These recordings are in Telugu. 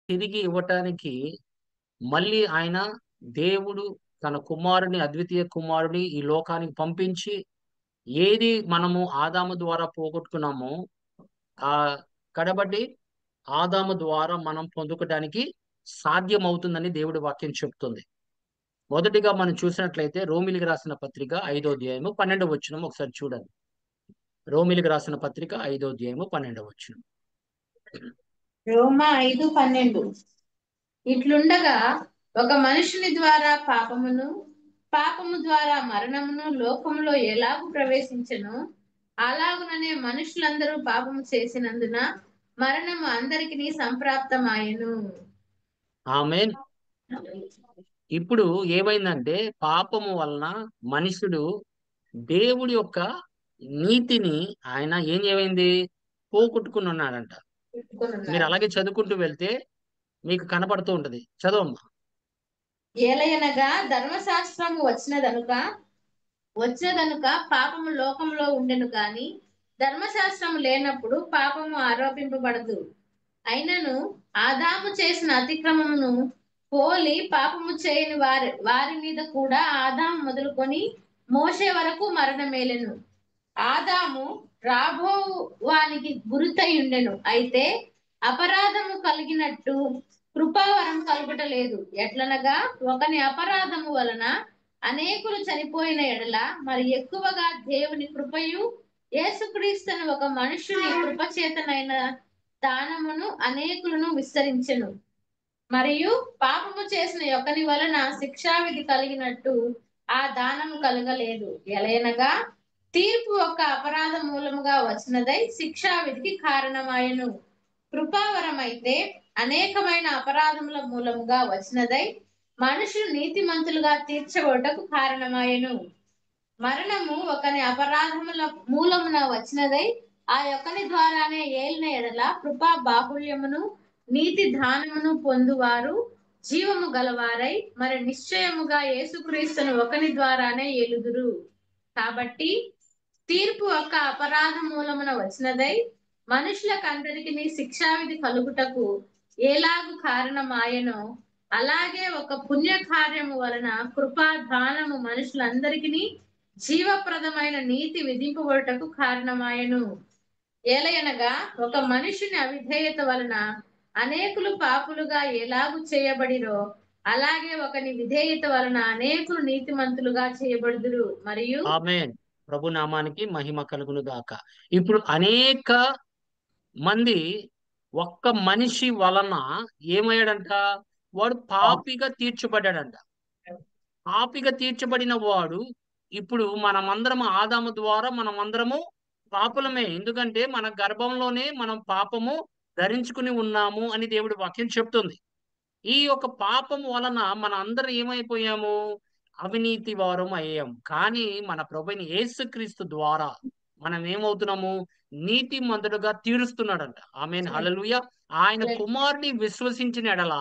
తిరిగి ఇవ్వటానికి మళ్ళీ ఆయన దేవుడు తన కుమారుని, అద్వితీయ కుమారుని ఈ లోకానికి పంపించి, ఏది మనము ఆదాము ద్వారా పోగొట్టుకున్నామో ఆ కడబడి ఆదాము ద్వారా మనం పొందుకోవడానికి సాధ్యమవుతుందని దేవుడి వాక్యం చెప్తుంది. మొదటిగా మనం చూసినట్లయితే రోమిలికి రాసిన పత్రిక 5వ అధ్యాయము 12వ వచనం ఒకసారి చూడండి. రోమిలికి రాసిన పత్రిక 5వ అధ్యాయము 12వ వచనం. రోమా 5:12. ఇట్లుండగా ఒక మనుషుని ద్వారా పాపము ద్వారా మరణమును లోకములో ఎలాగు ప్రవేశించెనో, అలాగుననే మనుషులందరూ పాపము చేసినందున మరణము అందరికీ సంప్రాప్తమాయెను. ఆమేన్. ఇప్పుడు ఏమైందంటే పాపము వలన మనుషుడు దేవుడి యొక్క నీతిని ఆయన ఏమైంది పోగొట్టుకుని ఉన్నాడంట. మీరు అలాగే చదువుకుంటూ వెళ్తే మీకు కనపడుతూ ఉంటది. చదవమ్మా. ఏలయనగా ధర్మశాస్త్రము వచ్చినదనుక పాపము లోకంలో ఉండెను, కాని ధర్మశాస్త్రము లేనప్పుడు పాపము ఆరోపింపబడదు. అయినను ఆదాము చేసిన అతిక్రమమును పోలి పాపము చేయని వారి మీద కూడా ఆదాము మొదలుకొని మోషే వరకు మరణమేలెను. ఆదాము రాబో వానికి గురితై ఉండెను, అయితే అపరాధము కలిగినట్టు కృపావరం కలుగుటలేదు. ఎట్లనగా ఒకని అపరాధము వలన అనేకులు చనిపోయిన ఎడల మరి ఎక్కువగా దేవుని కృపయు యేసుక్రీస్తును ఒక మనుషుని కృపచేతనైన దానమును అనేకులను విస్తరించెను. మరియు పాపము చేసిన ఒకని వలన శిక్షావిధి కలిగినట్టు ఆ దానము కలగలేదు. ఎలయనగా తీర్పు ఒక అపరాధ మూలముగా వచ్చినదై శిక్షావిధికి కారణమాయెను. కృపావరమైతే అనేకమైన అపరాధముల మూలముగా వచ్చినదై మనుషులు నీతిమంతులుగా తీర్చబడుటకు కారణమాయెను. మరణము ఒకని అపరాధముల మూలమున వచ్చినదై ఆ యొక్కని ద్వారానే ఏలిన ఎడల కృపా బాహుళ్యమును నీతి దానమును పొందువారు జీవము గలవారై మరి నిశ్చయముగా యేసుక్రీస్తును ఒకని ద్వారానే ఏలుదురు. కాబట్టి తీర్పు ఒక అపరాధ మూలమున వచ్చినదై మనుషులకందరికీ శిక్షావిధి కలుగుటకు ఎలాగు కారణమాయెనో, అలాగే ఒక పుణ్యకార్యము వలన కృపా దానము మనుషులందరికీ జీవప్రదమైన నీతి విధింపబడుటకు కారణమాయెను. ఏలయనగా ఒక మనుషుని అవిధేయత వలన అనేకులు పాపులుగా ఎలాగు చేయబడిరో, అలాగే ఒకని విధేయత వలన అనేకులు నీతిమంతులుగా చేయబడుదురు. మరియు ఆమేన్. ప్రభు నామానికి మహిమ కలుగును గాక. ఇప్పుడు అనేక మంది ఒక్క మనిషి వలన ఏమయ్యాడంట, వాడు పాపిగా తీర్చబడ్డాడంట. పాపిగా తీర్చబడిన వాడు ఇప్పుడు మనమందరం ఆదాము ద్వారా మనమందరము పాపులమే. ఎందుకంటే మన గర్భంలోనే మనం పాపము ధరించుకుని ఉన్నాము అని దేవుడి వాక్యం చెప్తుంది. ఈ యొక్క పాపం వలన మన అందరం ఏమైపోయాము, అవినీతి వారం అయ్యాం. కానీ మన ప్రభువైన యేసుక్రీస్తు ద్వారా మనం ఏమవుతున్నాము, నీతి మంతుడుగా తీరుస్తున్నాడంట. ఆమేన్, హల్లెలూయా. ఆయన కుమారుని విశ్వసించిన ఎడల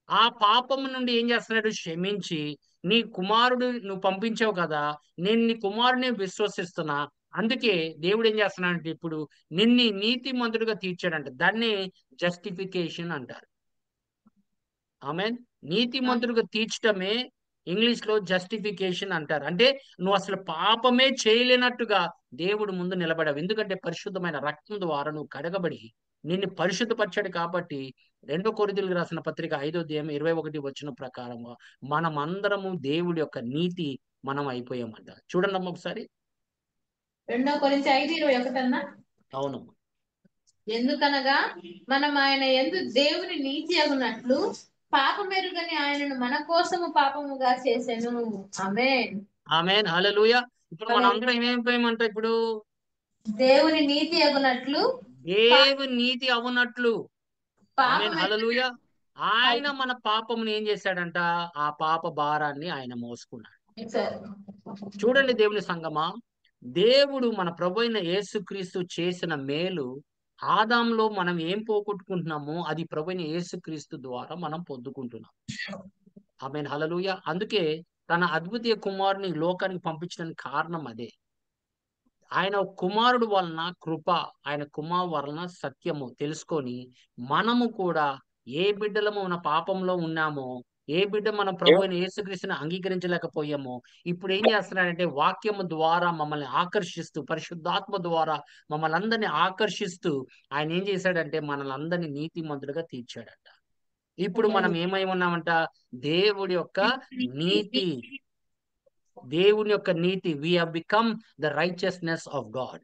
ఆ పాపము నుండి ఏం చేస్తున్నాడు, క్షమించి నీ కుమారుడు నువ్వు పంపించావు కదా, నేను నీ కుమారుని విశ్వసిస్తున్నా, అందుకే దేవుడు ఏం చేస్తున్నాడంటే ఇప్పుడు నిన్ని నీతి మంతుడుగా తీర్చాడంట. దాన్ని జస్టిఫికేషన్ అంటారు. ఆమేన్. నీతిమంతుడిగా తీర్చడమే ఇంగ్లీష్ లో జస్టిఫికేషన్ అంటారు. అంటే నువ్వు అసలు పాపమే చేయలేనట్టుగా దేవుడు ముందు నిలబడవు. ఎందుకంటే పరిశుద్ధమైన రక్తం ద్వారా నువ్వు కడగబడి నిన్ను పరిశుద్ధపరిచాడు. కాబట్టి 2 కొరింథీయులకు రాసిన పత్రిక 5వ అధ్యాయం 21 వచనం ప్రకారంగా మనమందరము దేవుడి యొక్క నీతి మనం అయిపోయామంట. చూడండి అమ్మ ఒకసారి. 2 కొరింథీ 5:21. అవును. ఎందుకనగా మనం ఆయన యందు దేవుని నీతి అగునట్లు పాపమెరుగని ఆయనను మన కోసము పాపముగా చేసెను. ఆమేన్. ఆమేన్, హల్లెలూయా. ఇప్పుడు మనం అందరం ఏమైపోయామంట, ఇప్పుడు దేవుని నీతి అగునట్లు దేవుని నీతి అవునట్లు. ఆమేన్, పాపమెరుగని హల్లెలూయా. ఆయన మన పాపముని ఏం చేశాడంట, ఆ పాప భారాన్ని ఆయన మోసుకున్నాడు. చూడండి దేవుని సంగమా, దేవుడు మన ప్రభువైన యేసుక్రీస్తు చేసిన మేలు ఆదాంలో మనం ఏం పోగొట్టుకుంటున్నామో అది ప్రభువైన యేసుక్రీస్తు ద్వారా మనం పొందుకుంటున్నాం. ఆమేన్, హల్లెలూయా. అందుకే తన అద్వితీయ కుమారుని ఈ లోకానికి పంపించడానికి కారణం అదే. ఆయన కుమారుడు వలన కృప, ఆయన కుమారు వలన సత్యము తెలుసుకొని మనము కూడా ఏ బిడ్డలము మన పాపంలో ఉన్నామో, ఏ బిడ్డ మన ప్రభు అయిన యేసుక్రీస్తుని అంగీకరించలేకపోయామో, ఇప్పుడు ఏం చేస్తున్నాడంటే వాక్యము ద్వారా మమ్మల్ని ఆకర్షిస్తూ, పరిశుద్ధాత్మ ద్వారా మమ్మల్ని అందరినీ ఆకర్షిస్తూ ఆయన ఏం చేశాడంటే మనల్ని అందరినీ నీతిమంతులుగా తీర్చాడంట. ఇప్పుడు మనం ఏమై ఉన్నామంట? దేవుడి యొక్క నీతి, దేవుని యొక్క నీతి. We have become the righteousness of God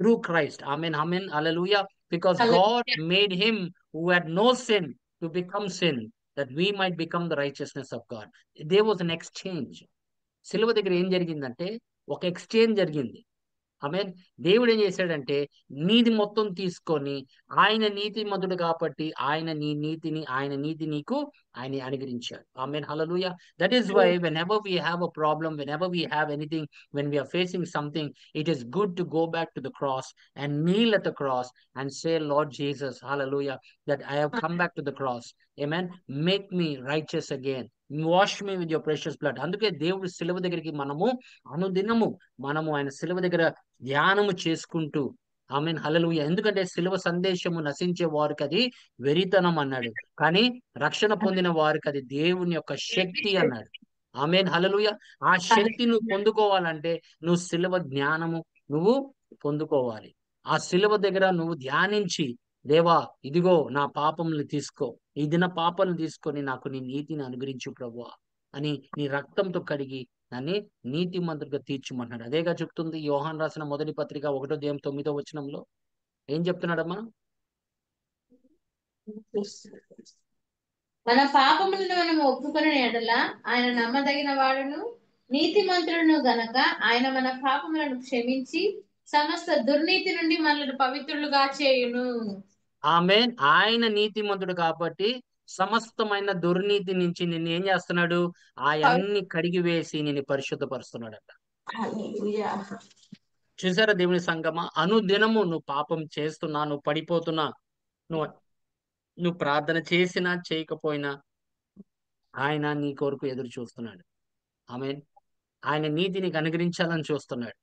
through Christ. Amen. Amen. Hallelujah. Because God made him who had no sin to become sin, that we might become the righteousness of God. There was an exchange. సిలువ దగ్గర ఏం జరిగిందంటే ఒక ఎక్స్చేంజ్ జరిగింది. ఆమేన్. దేవుడు ఏం చేశాడంటే నీది మొత్తం తీసుకొని ఆయన నీతిమంతుడు కాబట్టి ఆయన నీతి నీకు ఆయన అనుగ్రహించాడు. Amen. Hallelujah. That is why whenever we have a problem, whenever we have anything, when we are facing something, it is good to go back to the cross and kneel at the cross and say, Lord Jesus, hallelujah, that I have come back to the cross. Amen. Make me righteous again. Wash me with your precious blood. అందుకే దేవుడు సిలువ దగ్గరికి మనము అనుదినము ఆయన సిలువ దగ్గర ధ్యానము చేసుకుంటూ, ఆమేన్. హల్లెలూయా. ఎందుకంటే సిలువ సందేశము నశించే వారికి అది వెరితనం అన్నాడు, కానీ రక్షణ పొందిన వారికి అది దేవుని యొక్క శక్తి అన్నాడు. ఆమేన్. హల్లెలూయా. ఆ శక్తి నువ్వు పొందుకోవాలంటే నువ్వు సిలువ జ్ఞానము నువ్వు పొందుకోవాలి. ఆ సిలువ దగ్గర నువ్వు ధ్యానించి, దేవా ఇదిగో నా పాపములు తీసుకో, ఈ దిన పాపాలను తీసుకొని నాకు నీ నీతిని అనుగ్రహించు ప్రభువా అని నీ రక్తంతో కడిగి నన్ను నీతిమంతుడిగా తీర్చుమన్నాడు. అదేగా చెప్తుంది యోహాన్ రాసిన మొదటి పత్రిక 1:9 ఏం చెప్తున్నాడమ్మా? మన పాపములను మనం ఒప్పుకొని ఎడల ఆయన నమ్మదగిన వాడును నీతిమంతుడును గనక ఆయన మన పాపములను క్షమించి సమస్త దుర్నీతి నుండి మనల్ని పవిత్రులుగా చేయును. ఆమేన్. ఆయన నీతిమంతుడు కాబట్టి సమస్తమైన దుర్నీతి నుంచి నిన్ను ఏం చేస్తున్నాడు? ఆయన్ని కడిగి వేసి నిన్ను పరిశుద్ధపరుస్తున్నాడట. చూసారా దేవుని సంగమా? అనుదినము నువ్వు పాపం చేస్తున్నా, నువ్వు పడిపోతున్నా, నువ్వు నువ్వు ప్రార్థన చేసినా చేయకపోయినా ఆయన నీ కొరకు ఎదురు చూస్తున్నాడు. ఆమేన్. ఆయన నీతి నీకు అనుగ్రహించాలని చూస్తున్నాడు.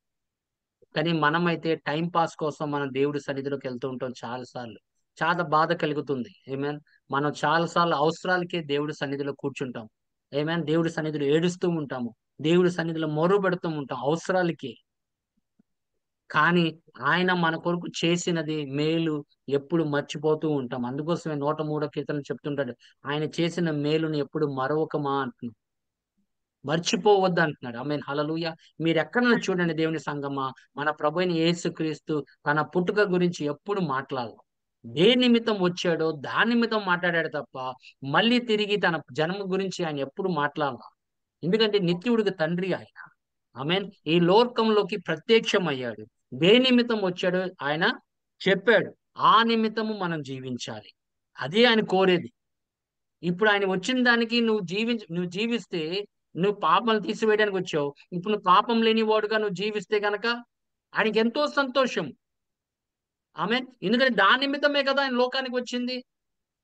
కానీ మనమైతే టైం పాస్ కోసం మనం దేవుడి సన్నిధిలోకి వెళ్తూ ఉంటాం చాలా సార్లు. చాలా బాధ కలుగుతుంది. ఆమేన్. మనం చాలా సార్లు అవసరాలకే దేవుడి సన్నిధిలో కూర్చుంటాం. ఆమేన్. దేవుడి సన్నిధిలో ఏడుస్తూ ఉంటాము. దేవుడి సన్నిధిలో మొర్ర పెడుతూ ఉంటాం అవసరాలకి. కానీ ఆయన మన కొరకు చేసినది మేలు ఎప్పుడు మర్చిపోతూ ఉంటాం. అందుకోసమే 103 కీర్తన చెప్తుంటాడు, ఆయన చేసిన మేలుని ఎప్పుడు మరొకమా అంటున్నాడు, మర్చిపోవద్దు అంటున్నాడు. ఆమేన్. హల్లెలూయా. మీరు ఎక్కడైనా చూడండి దేవుని సంగమా, మన ప్రభువైన యేసుక్రీస్తు తన పుట్టుక గురించి ఎప్పుడు మాట్లాడదు. ఏ నిమిత్తం వచ్చాడో దాని నిమిత్తం మాట్లాడాడు తప్ప మళ్ళీ తిరిగి తన జన్మ గురించి ఆయన ఎప్పుడు మాట్లాడాల. ఎందుకంటే నిత్యుడికి తండ్రి ఆయన. ఆమేన్. ఈ లోకంలోకి ప్రత్యక్షమయ్యాడు. ఏ నిమిత్తం వచ్చాడో ఆయన చెప్పాడు. ఆ నిమిత్తము మనం జీవించాలి. అదే ఆయన కోరేది. ఇప్పుడు ఆయన వచ్చిన దానికి నువ్వు జీవిస్తే, నువ్వు పాపాలు తీసివేయడానికి వచ్చావు. ఇప్పుడు నువ్వు పాపం లేని వాడుగా నువ్వు జీవిస్తే గనక ఆయనకి ఎంతో సంతోషం. ఆమేన్. ఎందుకంటే దాని నిమిత్తమే కదా ఆయన లోకానికి వచ్చింది.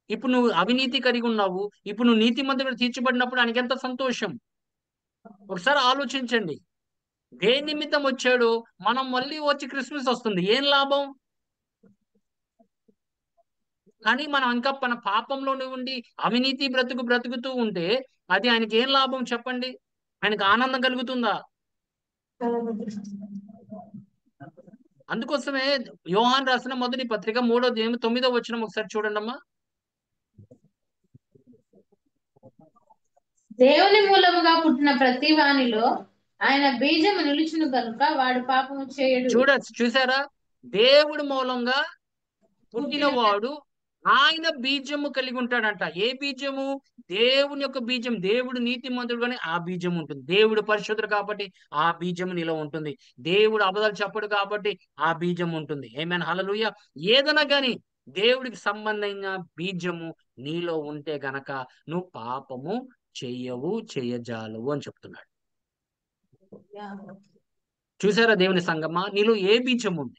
ఇప్పుడు నువ్వు అవినీతి కలిగి ఉన్నావు, ఇప్పుడు నువ్వు నీతిమంతుడిగా తీర్చబడినప్పుడు ఆయనకి ఎంత సంతోషం. ఒకసారి ఆలోచించండి. దేని నిమిత్తం వచ్చాడు? మనం మళ్ళీ వచ్చి క్రిస్మస్ వస్తుంది, ఏం లాభం? కానీ మనం ఇంకా మన పాపంలోనే ఉండి అవినీతి బ్రతుకుతూ ఉంటే అది ఆయనకి ఏం లాభం చెప్పండి? ఆయనకు ఆనందం కలుగుతుందా? అందుకోసమే యోహాన్ రాసిన మొదటి పత్రిక 3:9 ఒకసారి చూడండి అమ్మా. దేవుని మూలముగా పుట్టిన ప్రతి వానిలో ఆయన బీజము నిలుచును కనుక వాడు పాపము చేయడు. చూసారా? దేవుడి మూలంగా పుట్టినవాడు ఆయన బీజము కలిగి ఉంటాడంట. ఏ బీజము? దేవుని యొక్క బీజం. దేవుడు నీతిమంతుడు కానీ ఆ బీజం ఉంటుంది. దేవుడు పరిశుద్ధుడు కాబట్టి ఆ బీజం నీలో ఉంటుంది. దేవుడు అబద్ధాలు చెప్పడు కాబట్టి ఆ బీజం ఉంటుంది. ఆమేన్. హల్లెలూయా. ఏదైనా కానీ దేవుడికి సంబంధమైన బీజము నీలో ఉంటే గనక నువ్వు పాపము చేయజాలవు అని చెప్తున్నాడు. చూసారా దేవుని సంగమా? నీలో ఏ బీజం ఉంది?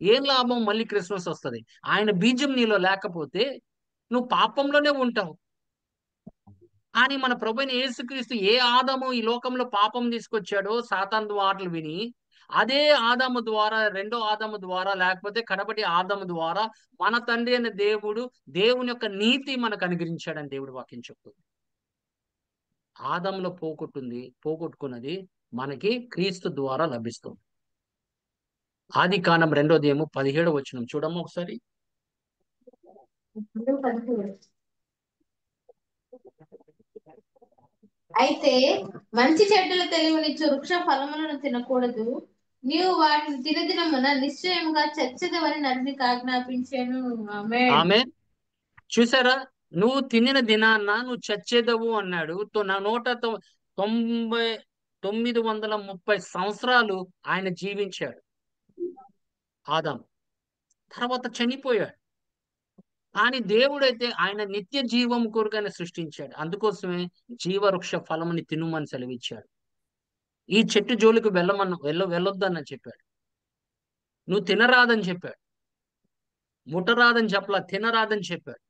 ఏం లాభం? మళ్ళీ క్రిస్మస్ వస్తుంది, ఆయన బీజం నీలో లేకపోతే నువ్వు పాపంలోనే ఉంటావు. కానీ మన ప్రభువైన యేసుక్రీస్తు ఏ ఆదాము ఈ లోకంలో పాపం తీసుకొచ్చాడో సాతాను మాటలు విని అదే ఆదాము ద్వారా, రెండో ఆదాము ద్వారా, లేకపోతే కడపటి ఆదాము ద్వారా మన తండ్రి అయిన దేవుడు దేవుని యొక్క నీతి మనకు అనుగ్రహించాడని దేవుడు వాక్యం చెప్తుంది. ఆదాములో పోగొట్టుకున్నది మనకి క్రీస్తు ద్వారా లభిస్తుంది. ఆదికాండం 2:17 చూడమ్మా ఒకసారి. అయితే మంచి చెడ్డల తెలివినిచ్చు వృక్ష ఫలములను తినకూడదు, నీవు వాటిని తినదినమున నిశ్చయముగా చచ్చెదవని నరునికి ఆజ్ఞాపించాను. ఆమె చూసారా, నువ్వు తినిన దినాన్న నువ్వు చచ్చేదవు అన్నాడు. నా 930 సంవత్సరాలు ఆయన జీవించాడు ఆదాం, తర్వాత చనిపోయాడు. కానీ దేవుడైతే ఆయన నిత్య జీవం కొరకు ఆయన సృష్టించాడు. అందుకోసమే జీవవృక్ష ఫలముని తినుమని సెలవిచ్చాడు. ఈ చెట్టు జోలికి వెళ్ళొద్దని చెప్పాడు. నువ్వు తినరాదని చెప్పాడు. ముట్టరాదని చెప్పలా, తినరాదని చెప్పాడు.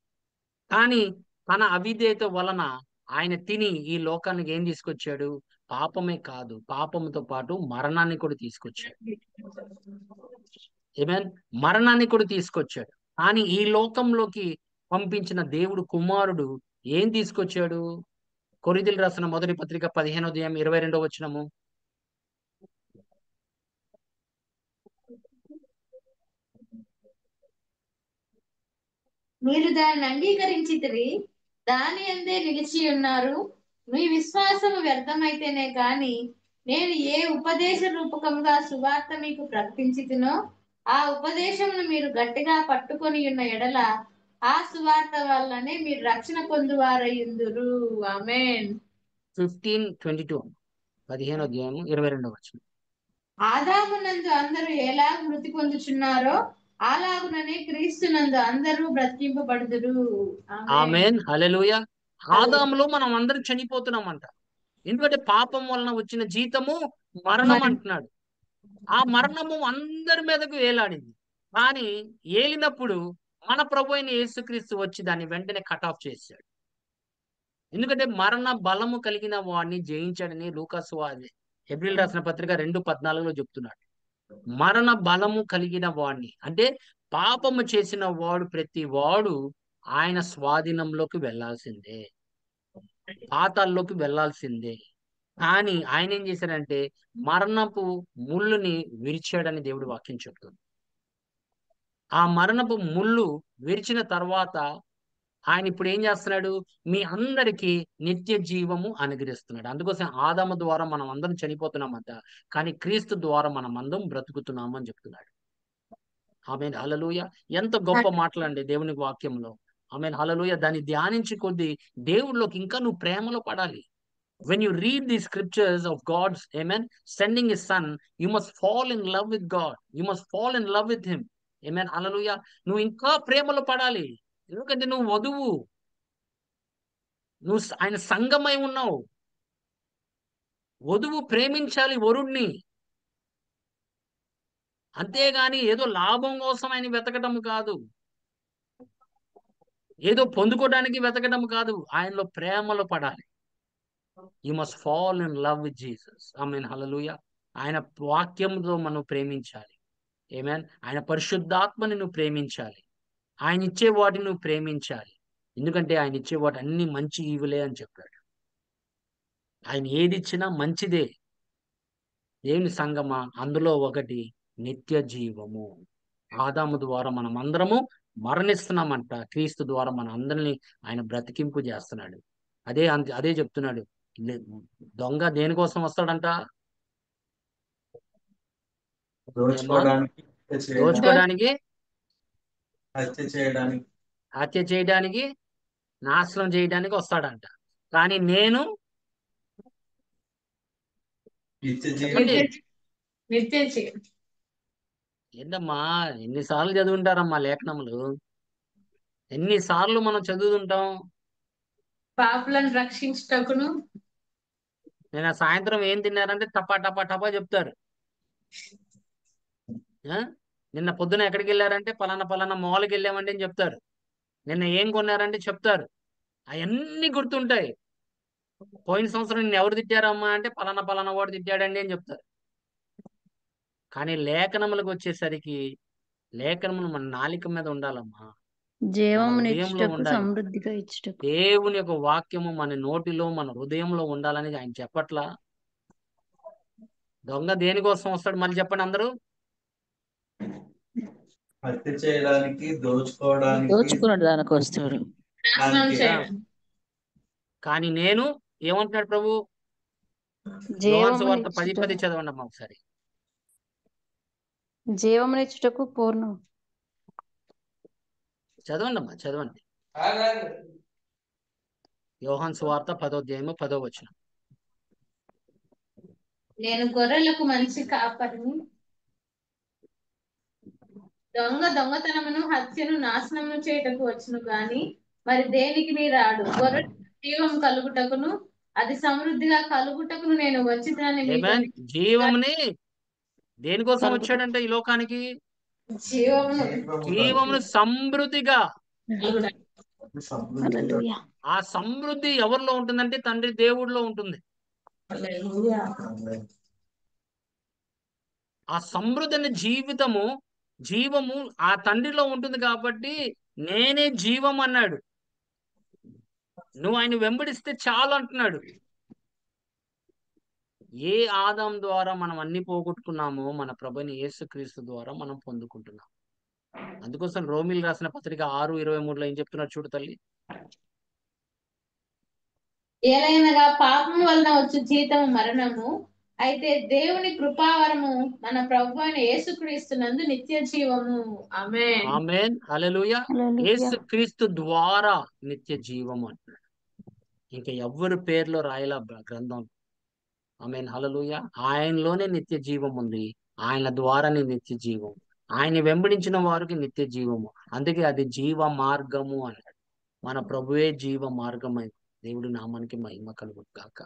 కానీ తన అవిధేయత వలన ఆయన తిని ఈ లోకానికి ఏం తీసుకొచ్చాడు? పాపమే కాదు, పాపంతో పాటు మరణాన్ని కూడా తీసుకొచ్చాడు. ఏమేన్ మరణాన్ని కూడా తీసుకొచ్చాడు. కానీ ఈ లోకంలోకి పంపించిన దేవుడు కుమారుడు ఏం తీసుకొచ్చాడు? కొరింథీయులకు రాసిన మొదటి పత్రిక 15:22. మీరు దానిని అంగీకరించితిరి, దాని అందే నిలిచి ఉన్నారు. మీ విశ్వాసము వ్యర్థమైతేనే గాని నేను ఏ ఉపదేశ రూపకంగా సువార్త మీకు ప్రకటించితినో ఆ ఉపదేశమును మీరు గట్టిగా పట్టుకొని ఉన్న ఎడల ఆ సువార్త వల్లనే మీరు రక్షణ పొందువారయ్యుందురు. ఆమేన్. 15:22 15:22. ఆదామునందు అందరూ ఎలాగ మృతి పొందుచున్నారో అలాగుననే క్రీస్తునందు అందరూ బ్రతికింపబడుదురు. ఆమేన్. ఆమేన్, హల్లెలూయా. ఆదాములో మనం అందరం చనిపోతున్నామంట. ఎందుకంటే పాపం వలన వచ్చిన జీతము మరణం అంటున్నాడు. ఆ మరణము అందరి మీదకు వేలాడింది. కానీ ఏలినప్పుడు మన ప్రభు అయిన యేసుక్రీస్తు వచ్చి దాన్ని వెంటనే కట్ ఆఫ్ చేశాడు. ఎందుకంటే మరణ బలము కలిగిన వాడిని జయించాడని హెబ్రీయులకు రాసిన పత్రిక 2:14 చెప్తున్నాడు. మరణ బలము కలిగిన వాడిని అంటే పాపము చేసిన వాడు ప్రతి వాడు ఆయన స్వాధీనంలోకి వెళ్లాల్సిందే, పాతాల్లోకి వెళ్లాల్సిందే. కానీ ఆయన ఏం చేశాడంటే మరణపు ముళ్ళుని విరిచాడని దేవుడి వాక్యం చెప్తుంది. ఆ మరణపు ముళ్ళు విరిచిన తర్వాత ఆయన ఇప్పుడు ఏం చేస్తున్నాడు? మీ అందరికీ నిత్య జీవము అనుగ్రహిస్తున్నాడు. అందుకోసం ఆదాము ద్వారా మనం అందరం చనిపోతున్నామంట, కానీ క్రీస్తు ద్వారా మనం అందరం బ్రతుకుతున్నాము అని చెప్తున్నాడు. ఆమేన్, హల్లెలూయా. ఎంత గొప్ప మాటలండి దేవుని వాక్యంలో. ఆమేన్, హల్లెలూయా. దాన్ని ధ్యానించి కొద్దీ దేవుడిలోకి ఇంకా నువ్వు ప్రేమలో పడాలి. When you read the scriptures of God's, amen, sending his son, you must fall in love with God. You must fall in love with him. Amen, hallelujah. నువ్వు ఇంకా ప్రేమలో పడాలి. ఎందుకంటే నువ్వు వధువు, నువ్వు ఆయన సంగమై ఉన్నావు. వధువు ప్రేమించాలి వరుణ్ణి, అంతేగాని ఏదో లాభం కోసం ఆయన వెతకటం కాదు, ఏదో పొందుకోవడానికి వెతకటం కాదు. ఆయనలో ప్రేమలో పడాలి. You must fall in love with Jesus. Amen, hallelujah. ఆయన వాక్యంతో మనం ప్రేమించాలి. ఆమేన్. ఆయన పరిశుద్ధాత్మని నువ్వు ప్రేమించాలి. ఆయన ఇచ్చే వాటిని నువ్వు ప్రేమించాలి. ఎందుకంటే ఆయన ఇచ్చే వాటి అన్ని మంచి ఈవులే అని చెప్పాడు. ఆయన ఏది ఇచ్చినా మంచిదే. దేవుని సంగమా, అందులో ఒకటి నిత్య జీవము. ఆదాము ద్వారా మనం అందరము మరణిస్తున్నామంట, క్రీస్తు ద్వారా మన అందరినీ ఆయన బ్రతికింపు చేస్తున్నాడు. అదే చెప్తున్నాడు. దొంగ దేనికోసం వస్తాడంట? దోచుకోవడానికి, హత్య చేయడానికి, నాశనం చేయడానికి వస్తాడంట. కానీ నేను ఏంటమ్మా, ఎన్నిసార్లు చదువుంటారమ్మా లేఖనములు? ఎన్నిసార్లు మనం చదువుతుంటాం? పాపులను రక్షించుటకును. నేను సాయంత్రం ఏం తిన్నారంటే టపా టపా టపా చెప్తారు. నిన్న పొద్దున ఎక్కడికి వెళ్ళారంటే పలానా పలానా మాల్కి వెళ్ళామంటే అని చెప్తారు. నిన్న ఏం కొన్నారంటే చెప్తారు. అవన్నీ గుర్తుంటాయి. పోయిన సంవత్సరం నిన్ను ఎవరు తిట్టారమ్మా అంటే పలానా పలానా వాడు తిట్టాడండి అని చెప్తారు. కానీ లేఖనములకు వచ్చేసరికి లేఖనములు మన నాలిక మీద ఉండాలమ్మా, మన జీవమును హృదయంలో ఇచ్చుటకు ఉండాలి. సమృద్ధిగా ఇచ్చుటకు. దేవుని యొక్క వాక్యము మన నోటిలో మన హృదయంలో ఉండాలని ఆయన చెప్పట్లా. దొంగ దేనికోసం వస్తాడు మళ్ళీ చెప్పండి అందరూ? హత్య చేయడానికి, దోచుకోవడానికి, దోచుకున్నాడు దానికి వస్తాడు. నాశనం దానికి చేయడం. కానీ నేను ఏమంటున్నాడు ప్రభు? యోహాను జీవమును సువార్త 10:10 ఇచ్చుటకు, చదవండి అమ్మా ఒకసారి. జీవమును ఇచ్చుటకు పూర్ణం. చదవండి అమ్మా, చదవండి. యోహాను సువార్త 10:10. నేను గొర్రెలకు మంచి కాపరిని, దొంగ దొంగతనమును, హత్యను, నాశనమును చేయటకు వచ్చును గాని మరి దేనికి నీ రాడు. గొర్రె జీవం కలుగుటకును అది సమృద్ధిగా కలుగుటకును నేను వచ్చిందని మీతో ఏమేన్? జీవముని దేనికోసం కలుగుట. వచ్చాడంటే ఈ లోకానికి? జీవమును జీవమును సమృద్ధిగా. హల్లెలూయా. ఆ సమృద్ధి ఎవరిలో ఉంటుందంటే తండ్రి దేవుడిలో ఉంటుంది. ఆ సమృద్ధి అనే జీవము ఆ తండ్రిలో ఉంటుంది కాబట్టి నేనే జీవం అన్నాడు. నువ్వు ఆయన వెంబడిస్తే చాలు అంటున్నాడు. ఏ ఆదాం ద్వారా మనం అన్ని పోగొట్టుకున్నామో మన ప్రభుని యేసుక్రీస్తు ద్వారా మనం పొందుకుంటున్నాం. అందుకోసం రోమిల్ రాసిన పత్రిక 6:23 ఏం చెప్తున్నాడు చూడు తల్లి. ఏలైనగా పాపం వలన వచ్చు జీతము మరణము, అయితే దేవుని కృపావరము మన ప్రభు అయిన యేసుక్రీస్తునందు నిత్య జీవము. ఆమేన్. ఆమేన్, హల్లెలూయా. హల్లెలూయా. యేసుక్రీస్తు ద్వారా నిత్య జీవము అంటున్నాడు. ఇంకా ఎవ్వరి పేర్లో రాయల గ్రంథం. ఆమేన్, హల్లెలూయా. ఆయనలోనే నిత్య జీవం ఉంది. ఆయన ద్వారానే నిత్య జీవం. ఆయన వెంబడించిన వారికి నిత్య జీవము. అందుకే అది జీవ మార్గము అన్నాడు. మన ప్రభువే జీవ మార్గమై. దేవుడి నామానికి మహిమ కలుగును గాక.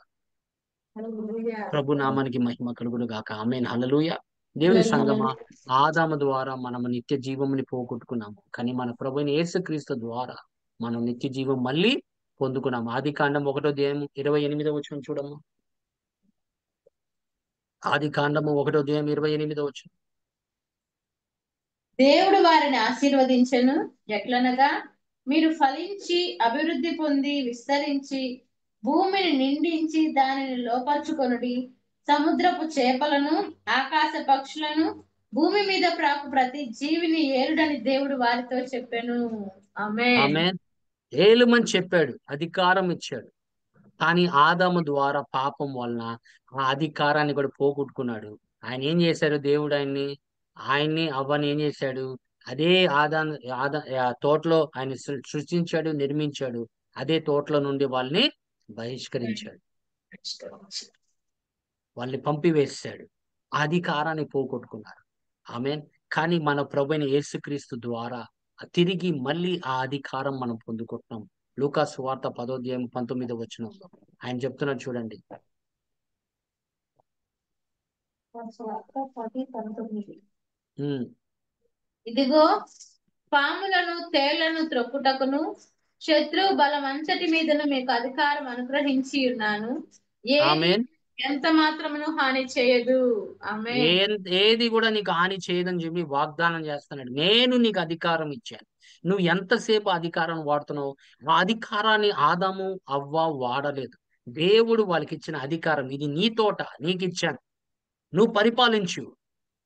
ప్రభు నామానికి మహిమ కలుగును గాక. ఆమేన్, హల్లెలూయా. దేవుని సంగమా, ఆదాము ద్వారా మనము నిత్య జీవముని పోగొట్టుకున్నాము. కానీ మన ప్రభుని యేసుక్రీస్తు ద్వారా మనం నిత్య జీవం మళ్ళీ పొందుకున్నాము. ఆదికాండం 1:28 చూడము. ఆదికాండము 1:28. దేవుడు వారిని ఆశీర్వదించెను, ఎట్లనగా మీరు ఫలించి అభివృద్ధి పొంది విస్తరించి భూమిని నిండించి దానిని లోపరుచుకొనుడి. సముద్రపు చేపలను, ఆకాశ పక్షులను, భూమి మీద ప్రాకు ప్రతి జీవిని ఏలుడని దేవుడు వారితో చెప్పెను. ఆమేన్. ఆమేన్. ఏలుమని చెప్పాడు, అధికారం ఇచ్చాడు. కానీ ఆదాము ద్వారా పాపం వలన ఆ అధికారాన్ని కూడా పోగొట్టుకున్నాడు. ఆయన ఏం చేశాడు? దేవుడు ఆయన్ని అవ్వని ఏం చేశాడు? అదే తోటలో ఆయన సృష్టించాడు, నిర్మించాడు. అదే తోటలో నుండి వాళ్ళని బహిష్కరించాడు, వాళ్ళని పంపివేశాడు. ఆ అధికారాన్ని పోగొట్టుకున్నారు. ఆమేన్. కానీ మన ప్రభువైన యేసుక్రీస్తు ద్వారా తిరిగి మళ్ళీ ఆ అధికారం మనం పొందుకుంటున్నాం. లూకా సువార్త 10:19 ఆయన చెప్తున్నాడు చూడండి. ఇదిగో పాములను తేళ్లను త్రొక్కుటకును శత్రువు బలం అంతటి మీదను మీకు అధికారం అనుగ్రహించి ఉన్నాను. ఆమేన్. ఎంత మాత్రమును హాని చేయదు. ఆమేన్. ఏది కూడా నీకు హాని చేయదని చెప్పి వాగ్దానం చేస్తున్నాడు. నేను నీకు అధికారం ఇచ్చాను. నువ్వు ఎంతసేపు అధికారం వాడుతున్నావు? ఆ అధికారాన్ని ఆదాము అవ్వ వాడలేదు. దేవుడు వాళ్ళకి ఇచ్చిన అధికారం, ఇది నీ తోట, నీకు ఇచ్చాను, నువ్వు పరిపాలించు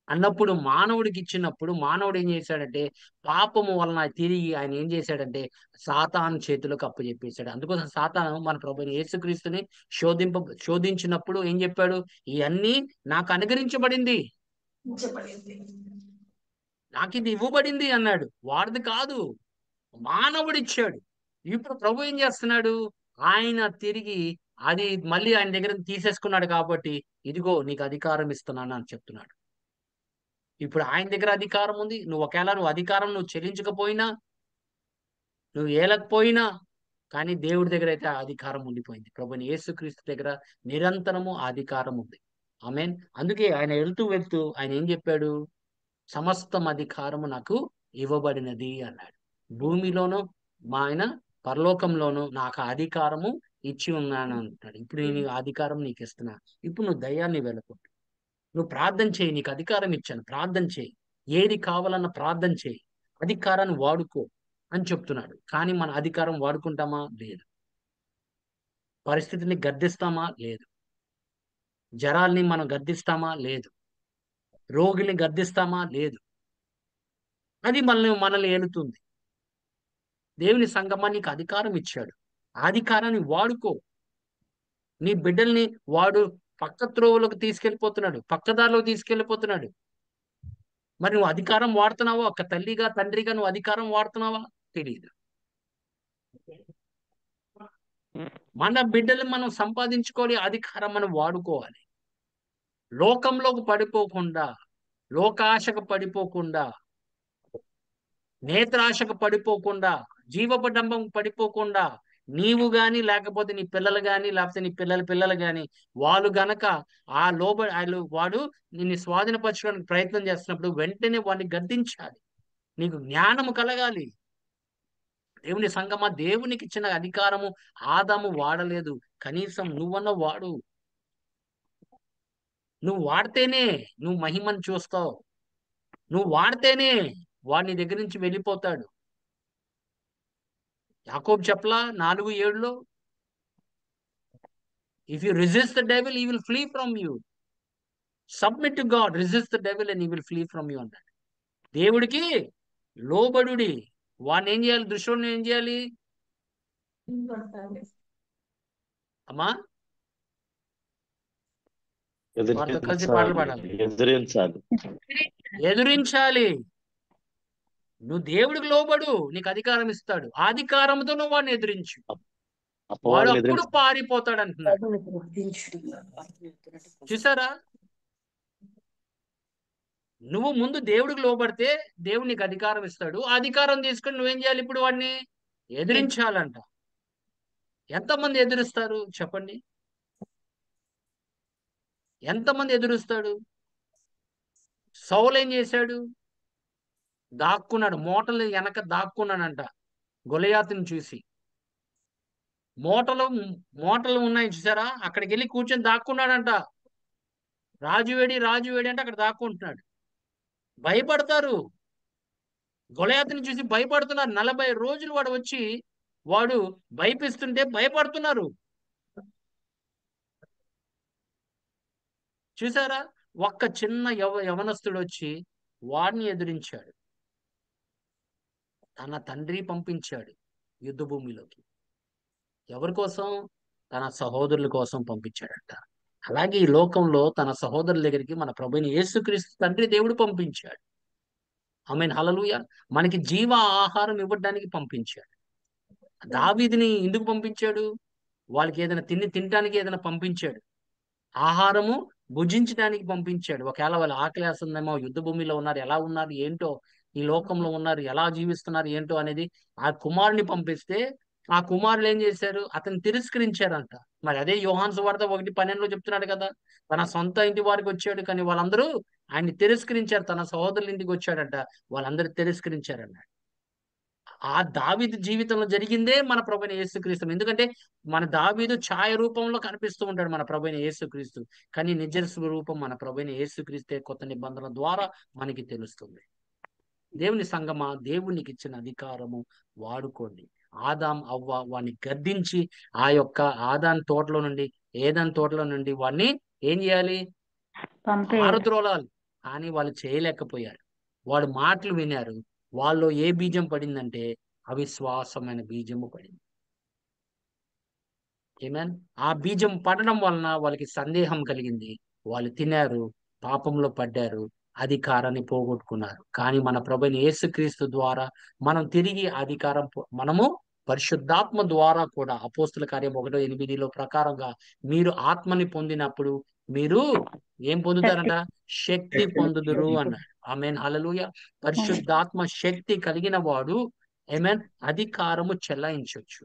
అన్నప్పుడు మానవుడికి ఇచ్చినప్పుడు మానవుడు ఏం చేశాడంటే పాపము వలన తిరిగి ఆయన ఏం చేశాడంటే సాతాను చేతులకు అప్పచెప్పేశాడు. అందుకోసం సాతాను మన ప్రభువైన యేసుక్రీస్తుని శోధించినప్పుడు ఏం చెప్పాడు? ఇవన్నీ నాకు అనుగ్రహించబడింది, నాకు ఇది ఇవ్వబడింది అన్నాడు. వాడిది కాదు, మానవుడిచ్చాడు. ఇప్పుడు ప్రభు ఏం చేస్తున్నాడు? ఆయన తిరిగి అది మళ్ళీ ఆయన దగ్గర తీసేసుకున్నాడు కాబట్టి ఇదిగో నీకు అధికారం ఇస్తున్నాను అని చెప్తున్నాడు. ఇప్పుడు ఆయన దగ్గర అధికారం ఉంది. నువ్వు అధికారం చెల్లించకపోయినా, నువ్వు ఏలకపోయినా, కానీ దేవుడి దగ్గర అయితే ఆ అధికారం ఉండిపోయింది. ప్రభుని యేసుక్రీస్తు దగ్గర నిరంతరము ఆ అధికారం ఉంది. ఆమేన్. అందుకే ఆయన వెళ్తూ ఆయన ఏం చెప్పాడు? సమస్తం అధికారము నాకు ఇవ్వబడినది అన్నాడు. భూమిలోను ఆయన పరలోకంలోను నాకు అధికారము ఇచ్చి ఉన్నాను అంటున్నాడు. ఇప్పుడు నేను అధికారం నీకు ఇస్తున్నా. ఇప్పుడు నువ్వు దయ్యాన్ని వెళ్ళకు, నువ్వు ప్రార్థన చేయి, నీకు అధికారం ఇచ్చాను, ప్రార్థన చేయి, ఏది కావాలన్న ప్రార్థన చేయి, అధికారాన్ని వాడుకో అని చెప్తున్నాడు. కానీ మన అధికారం వాడుకుంటామా? లేదు. పరిస్థితిని గద్దిస్తామా? లేదు. జరాల్ని మనం గద్దిస్తామా? లేదు. రోగిని గద్దిస్తామా? లేదు. అది మనల్ని ఏలుతుంది. దేవుని సంగమా నీకు అధికారం ఇచ్చాడు, ఆ అధికారాన్ని వాడుకో. నీ బిడ్డల్ని వాడు పక్క త్రోవలోకి తీసుకెళ్ళిపోతున్నాడు, పక్కదారిలోకి తీసుకెళ్ళిపోతున్నాడు. మరి నువ్వు అధికారం వాడుతున్నావా? ఒక తల్లిగా తండ్రిగా నువ్వు అధికారం వాడుతున్నావా? తెలియదు. మన బిడ్డలు మనం సంపాదించుకోవాలి, అధికారం మనం వాడుకోవాలి. లోకంలోకి పడిపోకుండా, లోకాశకు పడిపోకుండా, నేత్రాశకు పడిపోకుండా, జీవపడంబం పడిపోకుండా, నీవు గాని లేకపోతే నీ పిల్లలు గాని లేకపోతే నీ పిల్లల పిల్లలు గాని వాళ్ళు గనక వాడు నిన్ను స్వాధీనపరచడానికి ప్రయత్నం చేస్తున్నప్పుడు వెంటనే వాడిని గద్దించాలి. నీకు జ్ఞానము కలగాలి. దేవుని సంగమా, దేవునికి ఇచ్చిన అధికారము ఆదాము వాడలేదు. కనీసం నువ్వన్న వాడు. నువ్వు వాడితేనే నువ్వు మహిమను చూస్తావు. నువ్వు వాడితేనే వాడి దగ్గర నుంచి వెళ్ళిపోతాడు. యాకోబు చెప్పలా 4:7లో, if you resist the devil he will flee from you. Submit to God, resist the devil and he will flee from you అంటాడు. దేవుడికి లోబడుడి. వాడిని ఏం చేయాలి? దృశ్యంలో ఏం చేయాలి అమ్మా? వారితో కలిసి పాటలు పాడాలి. ఎదురించాలి. నువ్వు దేవుడికి లోబడు, నీకు అధికారం ఇస్తాడు. ఆ అధికారంతో నువ్వు వాడిని ఎదిరించు, వాడు అప్పుడు పారిపోతాడు అంటున్నాడు. చూసారా? నువ్వు ముందు దేవుడికి లోబడితే దేవుడు నీకు అధికారం ఇస్తాడు. ఆ అధికారం తీసుకొని నువ్వేం చేయాలి? ఇప్పుడు వాడిని ఎదిరించాలంట. ఎంతమంది ఎదురుస్తారు చెప్పండి? ఎంతమంది ఎదురుస్తాడు? సౌలు ఏం చేశాడు? దాక్కున్నాడు, మూటలు వెనక దాక్కున్నాడంట. గొలియాతుని చూసి మూటలు ఉన్నాయి చూసారా, అక్కడికి వెళ్ళి కూర్చొని దాక్కున్నాడంట. రాజువేడి అంటే అక్కడ దాక్కుంటున్నాడు. భయపడతారు, గొలియాతుని చూసి భయపడుతున్నారు. 40 రోజులు వాడు భయపిస్తుంటే భయపడుతున్నారు. చూసారా? ఒక్క చిన్న యవనస్తుడు వచ్చి వాడిని ఎదిరించాడు. తన తండ్రి పంపించాడు యుద్ధ భూమిలోకి. ఎవరి కోసం? తన సహోదరుల కోసం పంపించాడట. అలాగే ఈ లోకంలో తన సహోదరుల దగ్గరికి మన ప్రభువైన యేసుక్రీస్తు తండ్రి దేవుడు పంపించాడు. ఆమేన్, హల్లెలూయా. మనకి జీవ ఆహారం ఇవ్వడానికి పంపించాడు. దావీదుని ఎందుకు పంపించాడు? వాళ్ళకి ఏదైనా తినటానికి ఏదైనా పంపించాడు. ఆహారము భుజించడానికి పంపించాడు. ఒకవేళ వాళ్ళు ఆకలేస్తుందేమో, యుద్ధ భూమిలో ఉన్నారు, ఎలా ఉన్నారు ఏంటో, ఈ లోకంలో ఉన్నారు, ఎలా జీవిస్తున్నారు ఏంటో అనేది ఆ కుమారుని పంపిస్తే ఆ కుమారులు ఏం చేశారు? అతన్ని తిరస్కరించారంట. మరి అదే యోహాను సువార్త 1:12 చెప్తున్నాడు కదా, తన సొంత ఇంటి వారికి వచ్చాడు కానీ వాళ్ళందరూ ఆయన్ని తిరస్కరించారు. తన సహోదరుల ఇంటికి వచ్చాడంట, వాళ్ళందరూ తిరస్కరించారన్న. ఆ దావీదు జీవితంలో జరిగిందే మన ప్రభువైన యేసుక్రీస్తు. ఎందుకంటే మన దావీదు ఛాయ రూపంలో కనిపిస్తూ ఉంటాడు మన ప్రభువైన యేసుక్రీస్తు, కానీ నిజ స్వరూపం మన ప్రభువైన యేసుక్రీస్తే కొత్త నిబంధన ద్వారా మనకి తెలుస్తుంది. దేవుని సంగమా, దేవునికి ఇచ్చిన అధికారము వాడుకోండి. ఆదాం అవ్వ వాడిని గద్దించి ఆ యొక్క ఏదాన్ తోటలో నుండి వాడిని ఏం చేయాలి? పారద్రోలాలి. కానీ వాళ్ళు చేయలేకపోయారు. వాడు మాటలు వినారు. వాళ్ళు ఏ బీజం పడిందంటే అవిశ్వాసమైన బీజము పడింది. ఏమేన్? ఆ బీజం పడడం వలన వాళ్ళకి సందేహం కలిగింది. వాళ్ళు తినారు, పాపంలో పడ్డారు, అధికారాన్ని పోగొట్టుకున్నారు. కానీ మన ప్రభువైన యేసుక్రీస్తు ద్వారా మనం తిరిగి మనము పరిశుద్ధాత్మ ద్వారా కూడా అపోస్తుల కార్యం 1:8 ప్రకారంగా మీరు ఆత్మని పొందినప్పుడు మీరు ఏం పొందుతారంట? శక్తి పొందుదురు అన్నాడు. ఆమేన్, హల్లెలూయా. పరిశుద్ధాత్మ శక్తి కలిగిన వాడు ఆమేన్ అధికారము చెలాయించవచ్చు.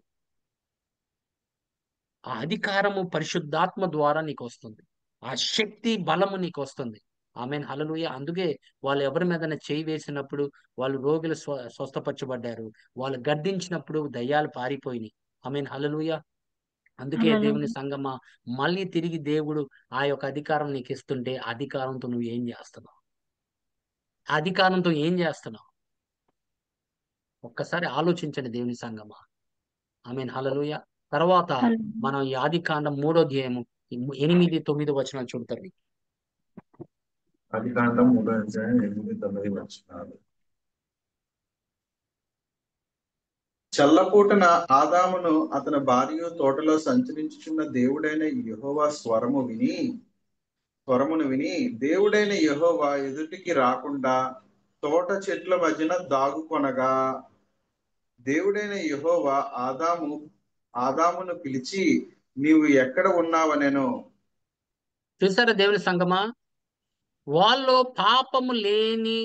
ఆ అధికారము పరిశుద్ధాత్మ ద్వారా నీకు వస్తుంది. ఆ శక్తి బలము నీకు వస్తుంది. ఆమేన్, హల్లెలూయా. అందుకే వాళ్ళు ఎవరి మీదైనా చేయి వేసినప్పుడు వాళ్ళు రోగులు స్వస్థపరచబడ్డారు. వాళ్ళు గద్దించినప్పుడు దయ్యాలు పారిపోయినాయి. ఆమేన్, హల్లెలూయా. అందుకే దేవుని సంగమా, మళ్ళీ తిరిగి దేవుడు ఆ యొక్క అధికారం నీకు ఇస్తుంటే అధికారంతో నువ్వు ఏం చేస్తున్నావు? అధికారంతో ఏం చేస్తున్నావు? ఒక్కసారి ఆలోచించండి దేవుని సంగమా. ఆమేన్, హల్లెలూయా. తర్వాత మనం ఈ ఆదికాండం 3వ అధ్యాయము 8, 9 వచనాలు చూడతారు. ఆదికాండం 3వ అధ్యాయం 8, 9 వచనాలు. చల్లపూటన ఆదామును అతని భార్య తోటలో సంచరించుచున్న దేవుడైన యెహోవా స్వరమును విని దేవుడైన యెహోవా ఎదుటికి రాకుండా తోట చెట్ల మధ్యన దాగుకొనగా దేవుడైన యెహోవా ఆదామును పిలిచి నీవు ఎక్కడ ఉన్నావనెను. చూసారా దేవుని సంగమా, వాళ్ళు పాపము లేని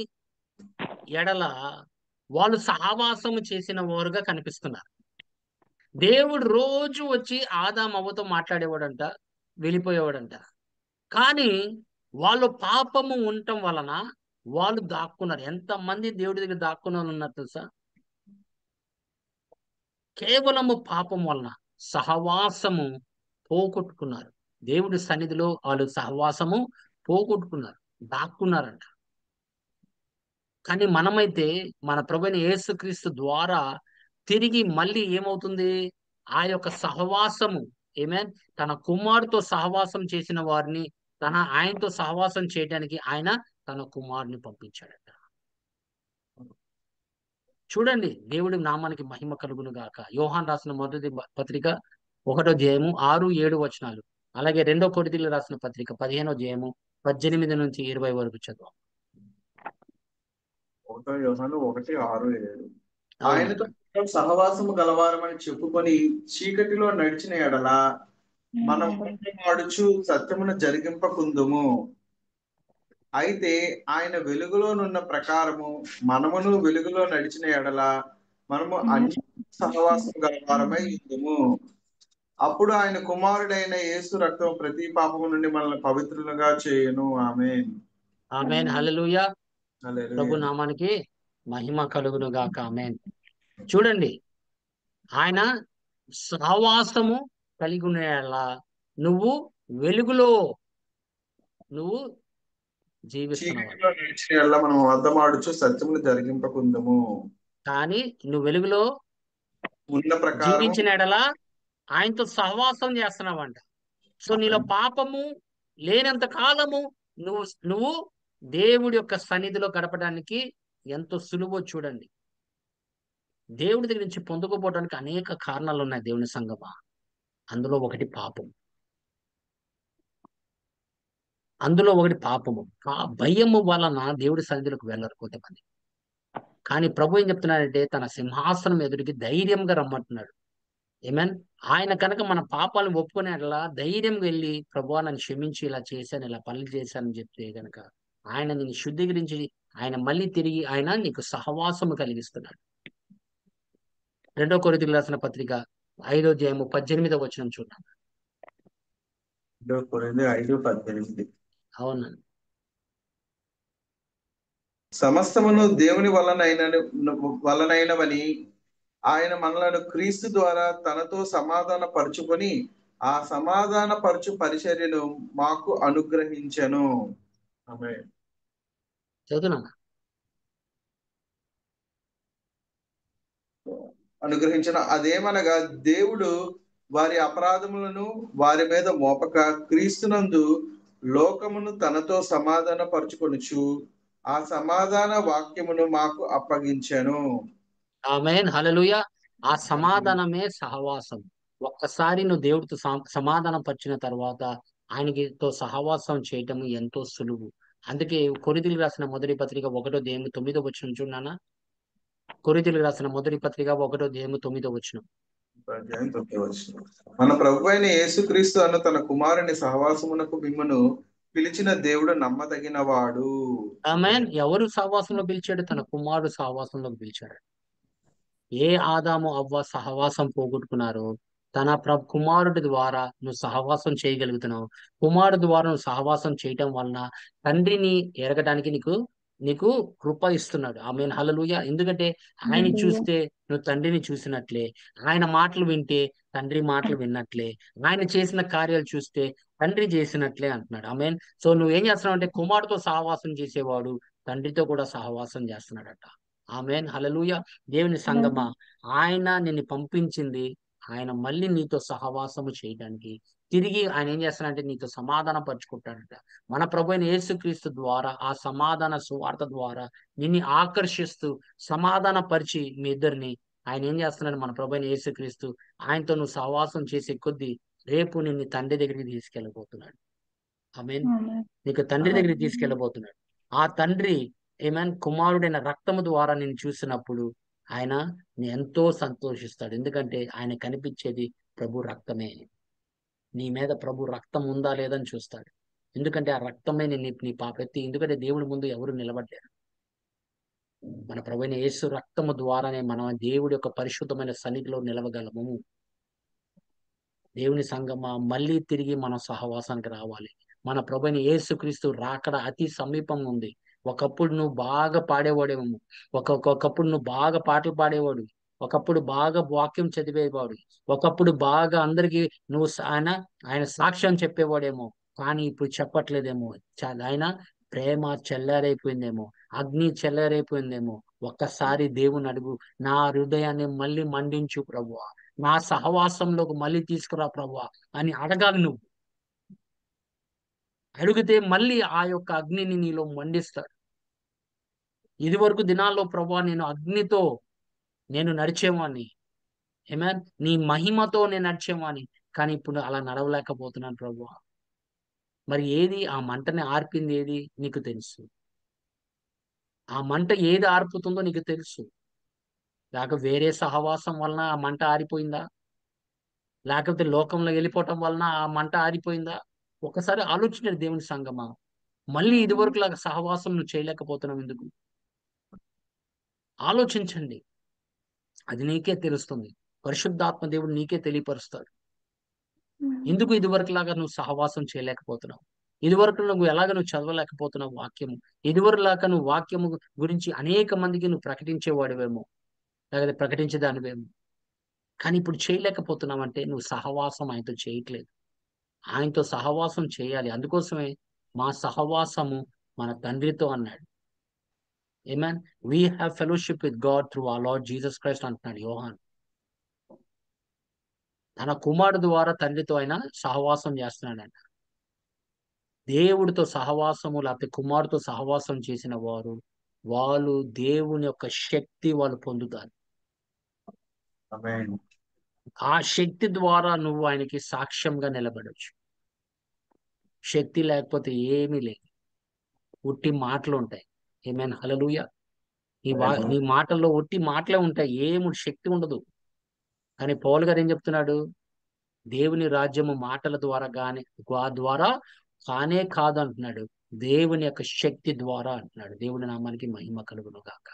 ఎడల వాళ్ళు సహవాసము చేసిన వారుగా కనిపిస్తున్నారు. దేవుడు రోజు వచ్చి ఆదాము అవ్వతో మాట్లాడేవాడంట, వెళ్ళిపోయేవాడంట. కానీ వాళ్ళు పాపము ఉండటం వలన వాళ్ళు దాక్కున్నారు. ఎంతమంది దేవుడి దగ్గర దాక్కున్న వాళ్ళు ఉన్నారు తెలుసా? కేవలము పాపం వలన సహవాసము పోగొట్టుకున్నారు. దేవుడి సన్నిధిలో వాళ్ళు సహవాసము పోగొట్టుకున్నారు, దాక్కున్నారంట. కానీ మనమైతే మన ప్రభువైన యేసుక్రీస్తు ద్వారా తిరిగి మళ్ళీ ఏమవుతుంది? ఆ యొక్క సహవాసము, ఆమేన్, తన కుమారుతో సహవాసం చేసిన వారిని ఆయనతో సహవాసం చేయడానికి ఆయన తన కుమారుని పంపించాడట. చూడండి, దేవుడి నామానికి మహిమ కలుగును గాక. యోహాన్ రాసిన మొదటి పత్రిక 1వ అధ్యాయము 6, 7 వచనాలు. అలాగే 2 కొరింథీయులకు రాసిన పత్రిక 15వ అధ్యాయము 18 నుంచి 20 వరకు చదువు. 1 యోహాను 1, 6, 7. ఆయనతో సహవాసము గలవారమని చెప్పుకొని చీకటిలో నడిచిన ఎడల మనం ఆడుచు సత్యమును జరిగింపకుందుము. అయితే ఆయన వెలుగులోనున్న ప్రకారము మనమును వెలుగులో నడిచిన ఎడల మనము అన్ని సహవాసం గలవారమై ఉందుము. అప్పుడు ఆయన కుమారుడైన యేసు రక్తం ప్రతి పాపము నుండి మనల్ని పవిత్రులుగా చేయును. ఆమేన్, ఆమేన్, హల్లెలూయా. హల్లెలూయా. ప్రభు నామానికి మహిమ కలుగును గాక. ఆమేన్. చూడండి, ఆయన సహవాసము కలిగి ఉండేలా నువ్వు వెలుగులో నువ్వు జీవిస్తున్నావు. చీకటిలో నడిచిన ఎడల మనం అబద్ధమాడుచు సత్యమును జరిగింపకుందుము. కానీ నువ్వు వెలుగులో ఉన్న ప్రకారం జీవించిన ఎడలా ఆయనతో సహవాసం చేస్తున్నావంట. సో నీలో పాపము లేనంత కాలము నువ్వు నువ్వు దేవుడి యొక్క సన్నిధిలో గడపడానికి ఎంతో సులువో చూడండి. దేవుడి దగ్గర నుంచి పొందుకోపోవడానికి అనేక కారణాలు ఉన్నాయి దేవుని సంగమా. అందులో ఒకటి పాపం, భయము వలన దేవుడి సన్నిధిలోకి వెళ్ళరు కొంతమంది. కానీ ప్రభు ఏం చెప్తున్నాడంటే తన సింహాసనం ఎదురికి ధైర్యంగా రమ్మంటున్నాడు. ఏమేన్, ఆయన కనుక మన పాపాలను ఒప్పుకునేలా ధైర్యంగా వెళ్ళి ప్రభువా నన్ను క్షమించి ఇలా చేశాను, ఇలా పనులు చేశానని చెప్తే కనుక ఆయన నిన్ను శుద్ధీకరించి ఆయన మళ్ళీ తిరిగి ఆయన నీకు సహవాసము కలిగిస్తున్నాడు. 2 కొరింథీయులకు రాసిన పత్రిక 5వ అధ్యాయము 18వ వచనం చూద్దాం. 2 కొరింథీయులు 5:18. అవునండి. సమస్తమును దేవుని వలనైనవని ఆయన మనలను క్రీస్తు ద్వారా తనతో సమాధాన పరుచుకొని ఆ సమాధాన పరుచు పరిచర్యను మాకు అనుగ్రహించెను. ఆమేన్. చదువునా? అనుగ్రహించిన అదేమనగా దేవుడు వారి అపరాధములను వారి మీద మోపక క్రీస్తునందు లోకమును తనతో సమాధాన పరుచుకొనుచు ఆ సమాధాన వాక్యమును మాకు అప్పగించెను. ఆమేన్, హల్లెలూయా. ఆ సమాధానమే సహవాసం. ఒక్కసారి నువ్వు దేవుడితో సమాధానం పరిచిన తర్వాత ఆయనకితో సహవాసం చేయటం ఎంతో సులువు. అందుకే కొరింథీయులకు రాసిన మొదటి పత్రిక 1వ అధ్యాయము 9వ వచనం చూడనా? కొరింథీయులకు రాసిన మొదటి పత్రిక 1వ అధ్యాయము 9వ వచనం. మన ప్రభు అయిన యేసుక్రీస్తు అను తన కుమారుని సహవాసమునకు మిమ్మును పిలిచిన దేవుడు నమ్మదగిన వాడు. ఆమేన్. ఎవరు సహవాసంలో పిలిచాడు? తన కుమారుడు సహవాసంలో పిలిచాడు. ఏ ఆదాము అవ్వ సహవాసం పోగొట్టుకున్నారు, తన కుమారుడి ద్వారా నువ్వు సహవాసం చేయగలుగుతున్నావు. కుమారుడు ద్వారా నువ్వు సహవాసం చేయటం వలన తండ్రిని ఎరగడానికి నీకు నీకు కృప ఇస్తున్నాడు. ఆమేన్ హల్లెలూయా. ఎందుకంటే ఆయన హల్లెలూయా. చూస్తే నువ్వు తండ్రిని చూసినట్లే, ఆయన మాటలు వింటే తండ్రి మాటలు విన్నట్లే, ఆయన చేసిన కార్యాలు చూస్తే తండ్రి చేసినట్లే అంటున్నాడు. ఆమేన్. సో నువ్వేం చేస్తున్నావు అంటే కుమారుడితో సహవాసం చేసేవాడు తండ్రితో కూడా సహవాసం చేస్తున్నాడట. ఆమేన్ హల్లెలూయా. దేవుని సంగమా, ఆయన నిన్ను పంపించింది ఆయన మళ్ళీ నీతో సహవాసము చేయడానికి. తిరిగి ఆయన ఏం చేస్తాడంటే నీతో సమాధానం పరుచుకుంటాడట. మన ప్రభు అయిన యేసుక్రీస్తు ద్వారా ఆ సమాధాన సువార్త ద్వారా నిన్ను ఆకర్షిస్తూ సమాధాన పరిచి మీ ఇద్దరిని ఆయన ఏం చేస్తున్నాడు, మన ప్రభు అయిన యేసుక్రీస్తు ఆయనతో నువ్వు సహవాసం చేసే కొద్దీ రేపు నిన్ను తండ్రి దగ్గరికి తీసుకెళ్ళబోతున్నాడు. ఆమేన్. ఆమేన్. నీకు తండ్రి దగ్గరికి తీసుకెళ్ళబోతున్నాడు. ఆ తండ్రి ఏమన్ కుమారుడైన రక్తము ద్వారా నిన్ను చూసినప్పుడు ఆయన ఎంతో సంతోషిస్తాడు. ఎందుకంటే ఆయన కనిపించేది ప్రభు రక్తమే. నీ మీద ప్రభు రక్తం ఉందా లేదని చూస్తాడు. ఎందుకంటే ఆ రక్తమే నీ పాపెత్తి. ఎందుకంటే దేవుడి ముందు ఎవరు నిలబడలేరు. మన ప్రభువైన యేసు రక్తము ద్వారానే మనం దేవుడి యొక్క పరిశుద్ధమైన సన్నిధిలో నిలవగలము. దేవుని సంగమా, మళ్ళీ తిరిగి మనం సహవాసానికి రావాలి. మన ప్రభువైన యేసుక్రీస్తు రాకడ అతి సమీపం ఉంది. ఒకప్పుడు నువ్వు బాగా పాడేవాడేమో, ఒకప్పుడు నువ్వు బాగా పాటలు పాడేవాడు, ఒకప్పుడు బాగా వాక్యం చదివేవాడు, ఒకప్పుడు బాగా అందరికి నువ్వు ఆయన సాక్ష్యం చెప్పేవాడేమో, కానీ ఇప్పుడు చెప్పట్లేదేమో. ఆయన ప్రేమ చల్లారైపోయిందేమో, అగ్ని చల్లారైపోయిందేమో. ఒక్కసారి దేవుని అడుగు, నా హృదయాన్ని మళ్ళీ మండించు ప్రభువా, నా సహవాసంలోకి మళ్ళీ తీసుకురా ప్రభువా అని అడగాలి నువ్వు. అడిగితే మళ్ళీ ఆ యొక్క అగ్నిని నీలో మండిస్తాడు. ఇది వరకు దినాల్లో ప్రభువా నేను అగ్నితో నేను నడిచేవాణ్ణి, ఏమేన్ నీ మహిమతో నేను నడిచేవాణ్ణి, కానీ ఇప్పుడు అలా నడవలేకపోతున్నాను ప్రభువా. మరి ఏది ఆ మంటని ఆర్పింది ఏది నీకు తెలుసు. ఆ మంట ఏది ఆర్పుతుందో నీకు తెలుసు. లేక వేరే సహవాసం వలన ఆ మంట ఆరిపోయిందా, లేకపోతే లోకంలో వెళ్ళిపోవటం వలన ఆ మంట ఆరిపోయిందా? ఒకసారి ఆలోచించండి దేవుని సంగమా. మళ్ళీ ఇదివరకు లాగా సహవాసం నువ్వు చేయలేకపోతున్నావు ఎందుకు? ఆలోచించండి. అది నీకే తెలుస్తుంది. పరిశుద్ధాత్మ దేవుడు నీకే తెలియపరుస్తాడు. ఎందుకు ఇదివరకు లాగా నువ్వు సహవాసం చేయలేకపోతున్నావు? ఇదివరకు నువ్వు ఎలాగ నువ్వు చదవలేకపోతున్నావు వాక్యము? ఇదివరకు లాగా నువ్వు వాక్యము గురించి అనేక మందికి నువ్వు ప్రకటించేవాడివేమో, లేకపోతే ప్రకటించేదానివేమో, కానీ ఇప్పుడు చేయలేకపోతున్నావు అంటే నువ్వు సహవాసం ఆయనతో చేయట్లేదు. ఆయనతో సహవాసం చేయాలి. అందుకోసమే మా సహవాసము మన తండ్రితో అన్నాడు. ఆమేన్. We have fellowship with God through our Lord Jesus Christ అంటున్నాడు యోహాన్. తన కుమారుడు ద్వారా తండ్రితో ఆయన సహవాసం చేస్తున్నాడంట. దేవుడితో సహవాసము లేకపోతే కుమారుడితో సహవాసం చేసిన వారు వాళ్ళు దేవుని యొక్క శక్తి వాళ్ళు పొందుతారు. ఆమేన్. ఆ శక్తి ద్వారా నువ్వు ఆయనకి సాక్ష్యంగా నిలబడొచ్చు. శక్తి లేకపోతే ఏమీ లేదు, ఉట్టి మాటలు ఉంటాయి. ఆమేన్ హల్లెలూయా. నీ మాటల్లో ఒట్టి మాటలే ఉంటాయి, ఏమి శక్తి ఉండదు. కానీ పౌలు గారు ఏం చెప్తున్నాడు? దేవుని రాజ్యము మాటల ద్వారా ద్వారా కానే కాదు అంటున్నాడు, దేవుని యొక్క శక్తి ద్వారా అంటున్నాడు. దేవుని నామానికి మహిమ కలుగును గాక.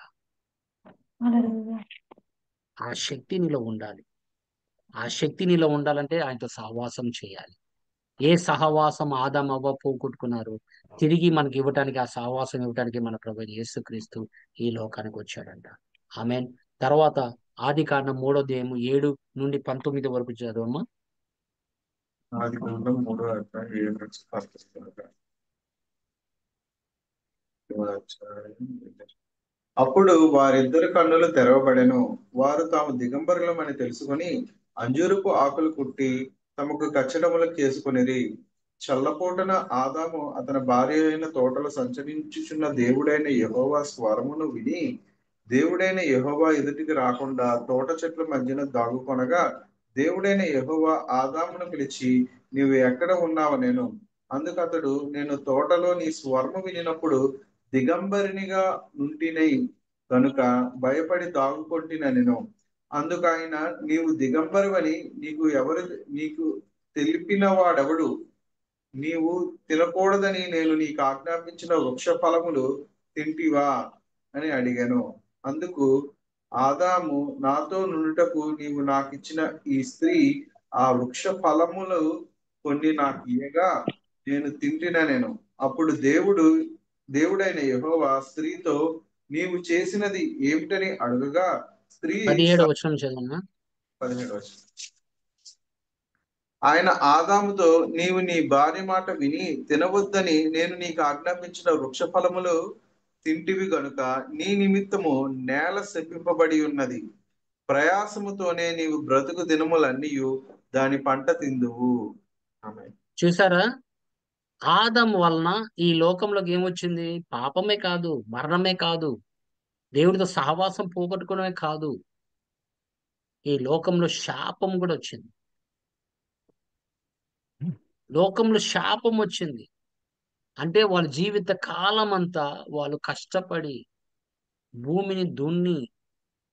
హల్లెలూయా. ఆ శక్తి నీలో ఉండాలి. ఆ శక్తి నీలో ఉండాలంటే ఆయనతో సహవాసం చేయాలి. ఏ సహవాసం ఆదాం అవ్వ పోగొట్టుకున్నారు, తిరిగి మనకి ఇవ్వటానికి, ఆ సహవాసం ఇవ్వటానికి మన ప్రభు యేసుక్రీస్తు ఈ లోకానికి వచ్చాడంట. ఆమేన్. తర్వాత ఆదికాండం 3వ అధ్యాయము 7 నుండి 19 వరకు చదవమ్మా. ఆదికాండం 3వ అధ్యాయం 7 నుంచి 19. అప్పుడు వారిద్దరి కన్నులు తెరవబడెను. వారు తాము దిగంబరులమని తెలుసుకొని అంజూరపు ఆకులు కుట్టి తమకు కచ్చడములు చేసుకొనిరి. చల్లపూటన ఆదాము అతని భార్య అయిన తోటలో సంచరించుచున్న దేవుడైన యెహోవా స్వరమును విని, దేవుడైన యెహోవా ఎదుటికి రాకుండా తోట చెట్ల మధ్యన దాగుకొనగా, దేవుడైన యెహోవా ఆదామును పిలిచి, నీవు ఎక్కడ ఉన్నావు నేను? అందుకు అతడు, నేను తోటలో నీ స్వరము వినినప్పుడు దిగంబరినిగా నుంటినై కనుక భయపడి దాగుకొంటినెను. అందుకు ఆయన, నీవు దిగంబరువని నీకు తెలిపిన వాడెవడు? నీవు తినకూడదని నేను నీకు ఆజ్ఞాపించిన వృక్ష ఫలములు తింటివా అని అడిగాను. అందుకు ఆదాము, నాతో నుండుటకు నీవు నాకిచ్చిన ఈ స్త్రీ ఆ వృక్ష ఫలములు కొన్ని నాకు ఇయ్యగా నేను తింటినెను. అప్పుడు దేవుడు, దేవుడైన యెహోవా స్త్రీతో నీవు చేసినది ఏమిటని అడుగగా స్త్రీ 17వ వచనం చదవమ్మా. 17 ఆయన ఆదాముతో నీవు నీ భార్య మాట విని తినవద్దని నేను నీకు ఆజ్ఞాపించిన వృక్ష ఫలములు తింటివి గనుక నీ నిమిత్తము నేల శపింపబడి ఉన్నది. ప్రయాసముతోనే నీవు బ్రతుకు దినములన్నీయు దాని పంట తిందువు. ఆమేన్. చూసారా, ఆదాము వలన ఈ లోకంలోకి ఏమొచ్చింది? పాపమే కాదు, మరణమే కాదు, దేవుడితో సహవాసం పోగొట్టుకోవడమే కాదు, ఈ లోకంలో శాపం కూడా వచ్చింది. లోకంలో శాపం వచ్చింది అంటే వాళ్ళ జీవిత కాలం అంతా వాళ్ళు కష్టపడి భూమిని దున్ని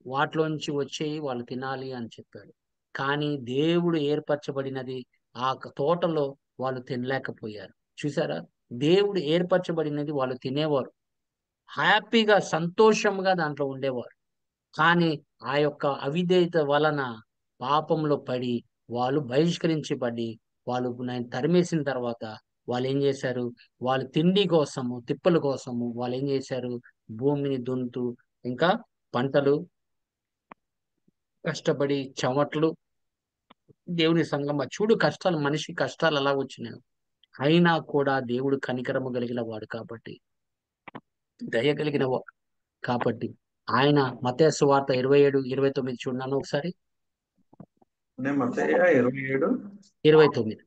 వాటిలోంచి వచ్చేవి వాళ్ళు తినాలి అని చెప్పాడు. కానీ దేవుడు ఏర్పరచబడినది ఆ తోటలో వాళ్ళు తినలేకపోయారు. చూసారా, దేవుడు ఏర్పరచబడినది వాళ్ళు తినేవారు, హ్యాపీగా సంతోషంగా దాంట్లో ఉండేవారు. కానీ ఆ యొక్క అవిధేయత వలన పాపంలో పడి వాళ్ళు బహిష్కరించబడి వాళ్ళు నేను తరిమేసిన తర్వాత వాళ్ళు ఏం చేశారు? వాళ్ళు తిండి కోసము, తిప్పల కోసము వాళ్ళు ఏం చేశారు? భూమిని దున్నుతూ ఇంకా పంటలు కష్టపడి చెమట్లు, దేవుని సంగమ చూడు కష్టాలు, మనిషి కష్టాలు ఎలా వచ్చినాయి. అయినా కూడా దేవుడు కనికరము కలిగిన వాడు కాబట్టి, దయ కలిగిన వాడు కాబట్టి ఆయన మత్తయి సువార్త 27:29 చూడన్నాను ఒకసారి. మత్తయి 27 29.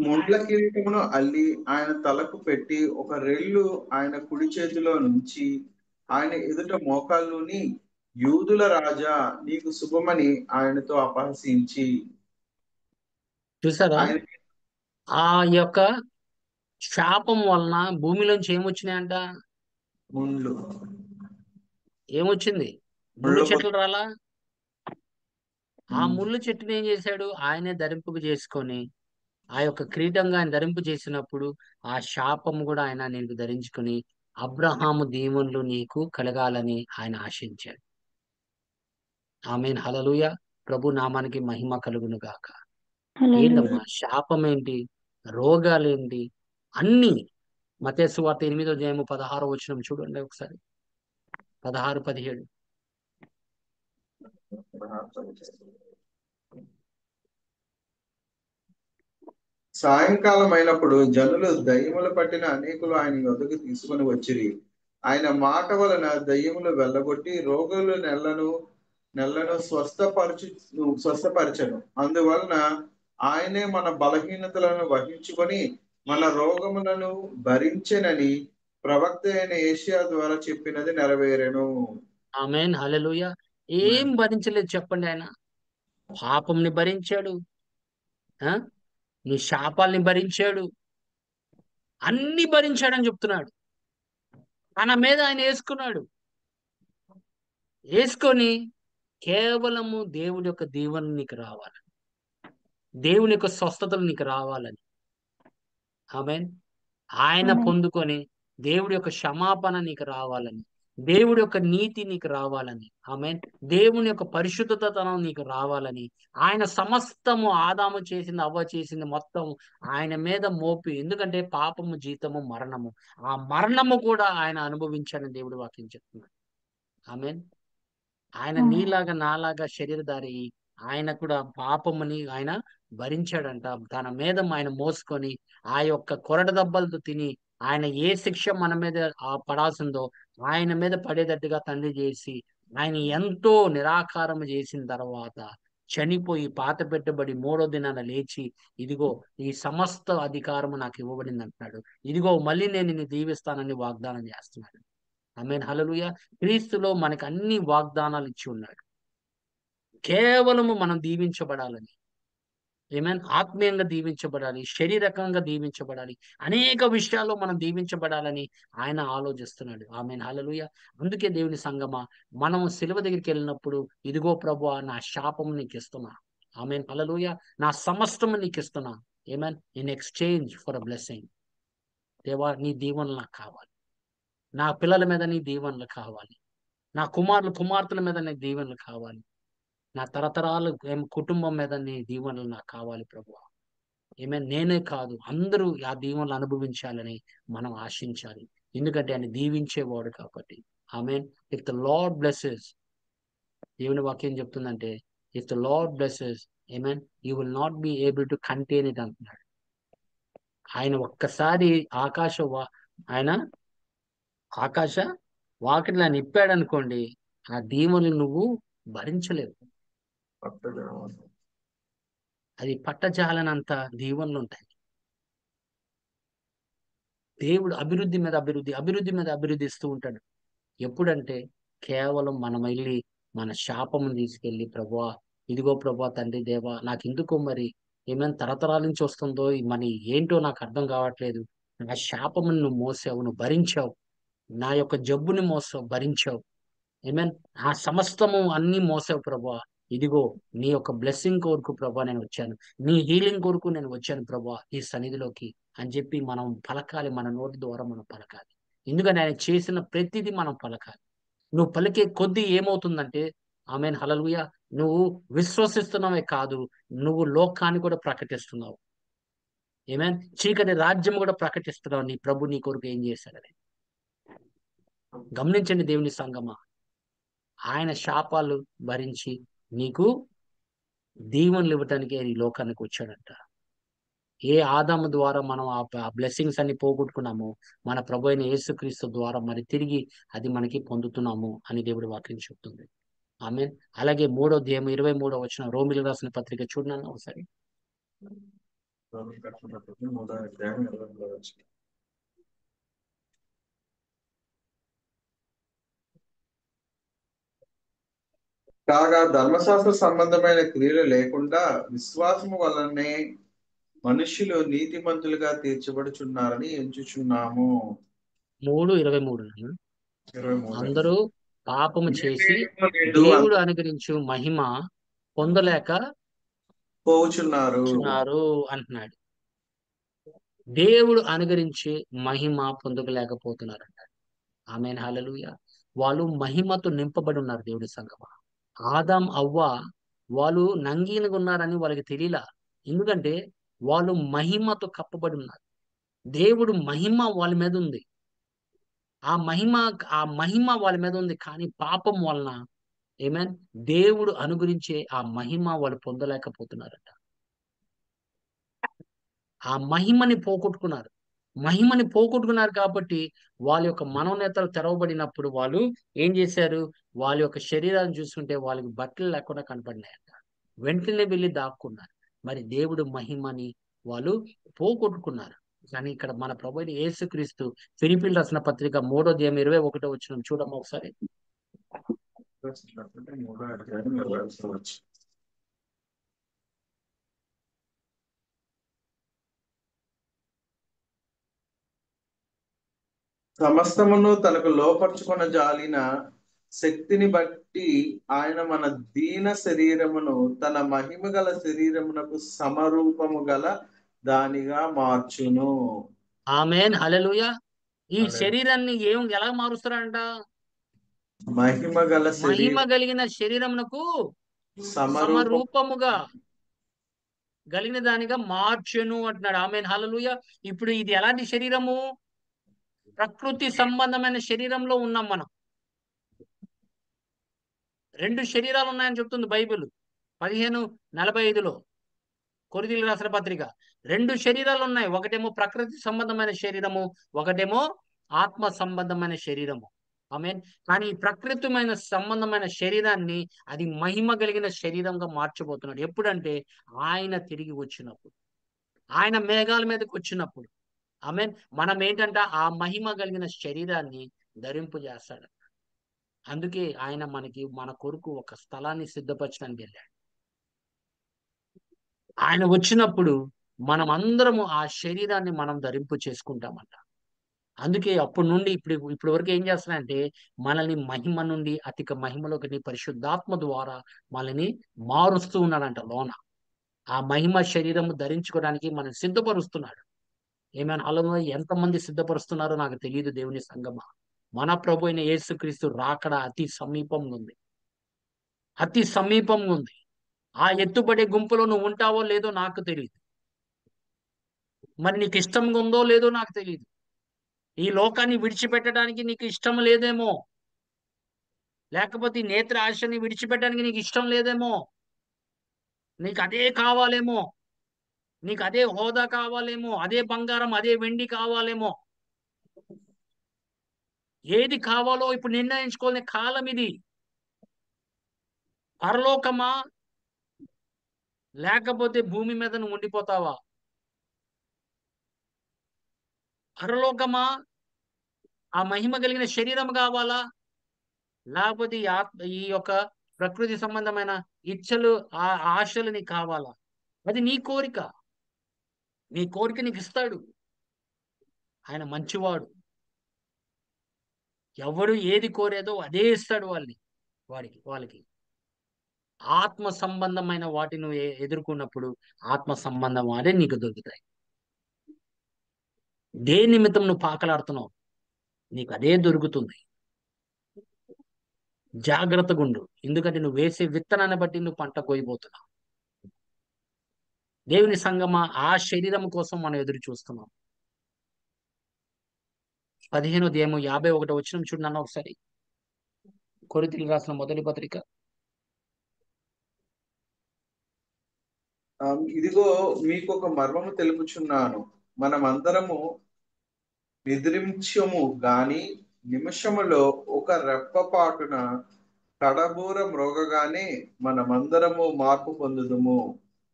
ముండ్ల కిరీటమును అల్లి ఆయన తలకు పెట్టి ఒక రెల్లు ఆయన కుడి చేతిలో నుంచి ఆయన ఎదుట మోకాళ్ళుని యూదుల రాజా నీకు శుభమని ఆయనతో అపహసించి చూసారా, ఆయన ఆ యొక్క శాపం వలన భూమిలోంచి ఏమొచ్చినాయంట? ముండ్లు ఏమొచ్చింది? ముళ్ళు ముళ్ళ చెట్లు రాలా? ఆ పొద- ముళ్ళు చెట్టుని ఏం చేశాడు? ఆయనే ధరింపు చేసుకొని ఆ యొక్క కిరీటంగా ఆయన ధరింపు చేసినప్పుడు ఆ శాపము కూడా ఆయన నీకు ధరించుకొని అబ్రహాము దీవెనలు నీకు కలగాలని ఆయన ఆశించాడు. ఆమేన్, హల్లెలూయా. ప్రభు నామానికి మహిమ కలుగును గాక. హల్లెలూయా. ఏంటమ్మా శాపం ఏంటి? రోగాలేంటి? అన్ని మత్తయి సువార్త 8:16 వచనం చూడండి ఒకసారి. 16, 17. సాయంకాలం అయినప్పుడు జనులు దయ్యములు పట్టిన అనేకులు ఆయన యొద్దకు తీసుకొని వచ్చిరి. ఆయన మాట వలన దయ్యములు వెళ్ళగొట్టి రోగులు నెలను స్వస్థపరచను. అందువలన ఆయనే మన బలహీనతలను వహించుకొని మన రోగములను భరించెనని ప్రవక్త అయిన యేషయా ద్వారా చెప్పినది నెరవేరెను. ఆమేన్, హల్లెలూయా. ఏం భరించలేదు చెప్పండి ఆయన. పాపంని భరించాడు, ఆ నీ శాపాల్ని భరించాడు, అన్ని భరించాడని చెప్తున్నాడు. తన మీద ఆయన వేసుకున్నాడు. వేసుకొని కేవలము దేవుడి యొక్క దీవెనలు నీకు రావాలి, దేవుని యొక్క స్వస్థతలు నీకు రావాలని. ఆమేన్. ఆయన ఆమేన్. పొందుకొని దేవుడి యొక్క క్షమాపణ నీకు రావాలని, దేవుడి యొక్క నీతి నీకు రావాలని, ఆమేన్, దేవుని యొక్క పరిశుద్ధతనం నీకు రావాలని ఆయన సమస్తము ఆదాము చేసింది, అవ్వ చేసింది మొత్తం ఆయన మీద మోపి, ఎందుకంటే పాపము జీతము మరణము, ఆ మరణము కూడా ఆయన అనుభవించాలని దేవుడు వాక్యం చెప్తున్నాడు. ఆమేన్. ఆయన ఆమేన్. నీలాగా నాలాగా శరీరధారి ఆయన కూడా పాపముని ఆయన భరించాడంట. తన మీద ఆయన మోసుకొని ఆ యొక్క కొరడ దెబ్బలతో తిని ఆయన ఏ శిక్ష మన మీద పడాల్సిందో ఆయన మీద పడేటట్టుగా తండ్రి చేసి ఆయన ఎంతో నిరాకారం చేసిన తర్వాత చనిపోయి పాత పెట్టబడి మూడో దినాన లేచి ఇదిగో ఈ సమస్త అధికారము నాకు ఇవ్వబడింది అంటున్నాడు. ఇదిగో మళ్ళీ నేను నిన్ను దీవిస్తానని వాగ్దానం చేస్తున్నాడు. ఆమేన్, హల్లెలూయా. క్రీస్తులో మనకు అన్ని వాగ్దానాలు ఇచ్చి ఉన్నాడు. కేవలము మనం దీవించబడాలని, ఆమేన్, ఆత్మీయంగా దీవించబడాలి, శరీరకంగా దీవించబడాలి, అనేక విషయాల్లో మనం దీవించబడాలని ఆయన ఆలోచిస్తున్నాడు. ఆమేన్, హల్లెలూయా. అందుకే దేవుని సంగమా మనం సిలువ దగ్గరికి వెళ్ళినప్పుడు ఇదిగో ప్రభువా నా శాపం నీకు ఇస్తున్నా, ఆమేన్, హల్లెలూయా, నా సమస్తము నీకు ఇస్తున్నా, amen, in exchange for a blessing. దేవా నీ దీవెనలు నాకు కావాలి, నా పిల్లల మీద నీ దీవెనలు కావాలి, నా కుమారులు కుమార్తెల మీద నీ దీవెనలు కావాలి, నా తరతరాలు కుటుంబం మీద నీ దీవెనలు నాకు కావాలి ప్రభువా. నేనే కాదు, అందరూ ఆ దీవెనలు అనుభవించాలని మనం ఆశించాలి. ఎందుకంటే ఆయన దీవించేవాడు కాబట్టి. ఆమేన్. ఇఫ్ ద లార్డ్ బ్లెస్సెస్, దేవుని వాక్యం చెప్తుందంటే, if the lord blesses, you will not be able to contain it అంటున్నాడు. ఆయన ఒక్కసారి ఆయన ఆకాశ వాకిట్లా నిప్పాడు అనుకోండి, ఆ దీవెనలు నువ్వు భరించలేవు. అది పట్టజాలనంత దీవెనలు ఉంటాయి. దేవుడు అభివృద్ధి మీద అభివృద్ధి, అభివృద్ధి మీద అభివృద్ధి ఇస్తూ ఉంటాడు. ఎప్పుడంటే కేవలం మనం వెళ్ళి మన శాపమును తీసుకెళ్ళి, ప్రభువా ఇదిగో ప్రభువా తండ్రి దేవా, నాకు ఎందుకో మరి తరతరాల నుంచి వస్తుందో మరి ఏంటో నాకు అర్థం కావట్లేదు, నా శాపమును నువ్వు మోసావు, నువ్వు భరించావు, నా యొక్క జబ్బుని మోసావు, భరించావు. ఆ సమస్తము అన్ని మోసావు ప్రభువా. ఇదిగో నీ యొక్క బ్లెస్సింగ్ కొరకు ప్రభా నేను వచ్చాను, నీ హీలింగ్ కొరకు నేను వచ్చాను ప్రభా ఈ సన్నిధిలోకి అని చెప్పి మనం పలకాలి. మన నోటి ద్వారా మనం పలకాలి. ఎందుకంటే ఆయన చేసిన ప్రతిదీ మనం పలకాలి. నువ్వు పలికే కొద్దీ ఏమవుతుందంటే, ఆమేన్ హల్లెలూయా, నువ్వు విశ్వసిస్తున్నావే కాదు, నువ్వు లోకాన్ని కూడా ప్రకటిస్తున్నావు. చీకటి రాజ్యం కూడా ప్రకటిస్తున్నావు నీ ప్రభు నీ కొరకు ఏం చేశాడని. గమనించండి దేవుని సంగమా, ఆయన శాపాలు భరించి నీకు దీవెనలు ఇవ్వటానికి ఈ లోకానికి వచ్చాడంట. ఏ ఆదాము ద్వారా మనం ఆ బ్లెస్సింగ్స్ అన్ని పోగొట్టుకున్నామో, మన ప్రభు అయిన యేసుక్రీస్తు ద్వారా మరి తిరిగి అది మనకి పొందుతున్నాము అని దేవుడి వాక్యం చెప్తుంది. ఆమేన్. అలాగే 3వ అధ్యాయం 23వ వచనం, రోమిలకు రాసిన పత్రిక చూడనన్నా ఒకసారి. కాగా ధర్మశాస్త్ర సంబంధమైన క్రియలు లేకుండా విశ్వాసము వలనే మనుష్యులు నీతిమంతులుగా తీర్చబడుచున్నారని ఎంచుచున్నాము. 3:23. 23. అందరూ పాపము చేసి దేవుడు అనుగ్రహించు మహిమ పొందలేక పోచున్నారు అంటున్నాడు. దేవుడు అనుగ్రహించే మహిమ పొందలేకపోతున్నారంట. ఆమేన్ హల్లెలూయా. వాళ్ళు మహిమతో నింపబడి ఉన్నారు దేవుడి సంగమా. ఆదాం అవ్వ వాళ్ళు నంగీనగా ఉన్నారని వాళ్ళకి తెలియలా. ఎందుకంటే వాళ్ళు మహిమతో కప్పబడి ఉన్నారు. దేవుడు మహిమ వాళ్ళ మీద ఉంది. ఆ మహిమ వాళ్ళ మీద ఉంది. కానీ పాపం వలన దేవుడు అనుగ్రహించే ఆ మహిమ వాళ్ళు పొందలేకపోతున్నారట. ఆ మహిమని పోగొట్టుకున్నారు కాబట్టి వాళ్ళ యొక్క మనోనేతలు తెరవబడినప్పుడు వాళ్ళు ఏం చేశారు, వాళ్ళ యొక్క శరీరాన్ని చూసుకుంటే వాళ్ళకి బట్టలు లేకుండా కనపడినాయంట. వెంటనే వెళ్ళి దాక్కున్నారు. మరి దేవుడు మహిమని వాళ్ళు పోగొట్టుకున్నారు. కానీ ఇక్కడ మన ప్రభు అయిన యేసుక్రీస్తు ఫిలిప్పీయులకు రాసిన పత్రిక 3వ అధ్యాయం 21వ వచనం చూడమ్మా ఒకసారి. సమస్తమును తనకు లోపరుచుకొన జాలిన శక్తిని బట్టి ఆయన మన దీన శరీరమును తన మహిమ గల శరీరమునకు సమరూపము గల దానిగా మార్చును. ఆమేన్ హల్లెలూయా. ఈ శరీరాన్ని ఎలా మారుస్తారంట? మహిమ కలిగిన శరీరమునకు సమరూపముగా కలిగిన దానిగా మార్చును అంటున్నాడు. ఆమేన్ హల్లెలూయా. ఇప్పుడు ఇది ఎలాంటి శరీరము? ప్రకృతి సంబంధమైన శరీరంలో ఉన్నాం మనం. 2 శరీరాలు ఉన్నాయని చెప్తుంది బైబిల్ 15:45లో కొరింథీయులకు రాసిన పత్రిక. 2 శరీరాలు ఉన్నాయి. ఒకటేమో ప్రకృతి సంబంధమైన శరీరము, ఒకటేమో ఆత్మ సంబంధమైన శరీరము. ఆమేన్. కానీ ప్రకృతిమైన సంబంధమైన శరీరాన్ని అది మహిమ కలిగిన శరీరంగా మార్చబోతున్నాడు. ఎప్పుడంటే ఆయన తిరిగి వచ్చినప్పుడు, ఆయన మేఘాల మీదకి వచ్చినప్పుడు. ఆమేన్. మనం ఏంటంటే ఆ మహిమ కలిగిన శరీరాన్ని ధరింపు చేస్తాడు. అందుకే ఆయన మన కొరకు ఒక స్థలాన్ని సిద్ధపరచడానికి వెళ్ళాడు. ఆయన వచ్చినప్పుడు మనం అందరము ఆ శరీరాన్ని మనం ధరింపు చేసుకుంటామంట. అందుకే అప్పటి నుండి ఇప్పుడు వరకు ఏం చేస్తున్నాయంటే మనల్ని మహిమ నుండి అధిక మహిమలోకి పరిశుద్ధాత్మ ద్వారా మనల్ని మారుస్తూ ఉన్నాడంట లోన. ఆ మహిమ శరీరము ధరించుకోవడానికి మనం సిద్ధపరుస్తున్నాడు. ఏమైనా అలా ఎంతమంది సిద్ధపరుస్తున్నారో నాకు తెలియదు దేవుని సంగమా. మన ప్రభు అయిన యేసుక్రీస్తు రాకడ అతి సమీపంగా ఉంది. అతి సమీపంగా ఉంది. ఆ ఎత్తుపడే గుంపులో నువ్వు ఉంటావో లేదో నాకు తెలియదు. మరి నీకు ఇష్టంగా ఉందో లేదో నాకు తెలియదు. ఈ లోకాన్ని విడిచిపెట్టడానికి నీకు ఇష్టం లేదేమో, లేకపోతే ఈ నేత్ర ఆశని విడిచిపెట్టడానికి నీకు ఇష్టం లేదేమో, నీకు అదే కావాలేమో, నీకు అదే హోదా కావాలేమో, అదే బంగారం అదే వెండి కావాలేమో. ఏది కావాలో ఇప్పుడు నిర్ణయించుకోవాలనే కాలం ఇది. పరలోకమా లేకపోతే భూమి మీద నువ్వు ఉండిపోతావా? పరలోకమా, ఆ మహిమ కలిగిన శరీరం కావాలా, లేకపోతే ఈ యొక్క ప్రకృతి సంబంధమైన ఇచ్చలు ఆ ఆశలు నీకు కావాలా? అది నీ కోరిక. నీ కోరిక నీకు ఇస్తాడు. ఆయన మంచివాడు. ఎవడు ఏది కోరేదో అదే ఇస్తాడు వాళ్ళకి. ఆత్మ సంబంధమైన వాటిని నువ్వు ఎదుర్కొన్నప్పుడు ఆత్మ సంబంధం అదే నీకు దొరుకుతాయి. దేని నిమిత్తం నువ్వు పాకలాడుతున్నావు, నీకు అదే దొరుకుతుంది. జాగ్రత్తగా ఉండు. ఎందుకంటే నువ్వు వేసే విత్తనాన్ని బట్టి నువ్వు పంట కోయబోతున్నావు. దేవుని సంగమా, ఆ శరీరం కోసం మనం ఎదురు చూస్తున్నాం. 15వ అధ్యాయము 51వ వచనం చూడన్న ఒకసారి. కొరింథీయులకు రాసిన మొదటి పత్రిక. ఇదిగో మీకు ఒక మర్మము తెలుపుచున్నాను, మనమందరము నిద్రించము గాని నిమిషములో ఒక రెప్పపాటున కడబూర మ్రోగగానే మనమందరము మార్పు పొందుదుము.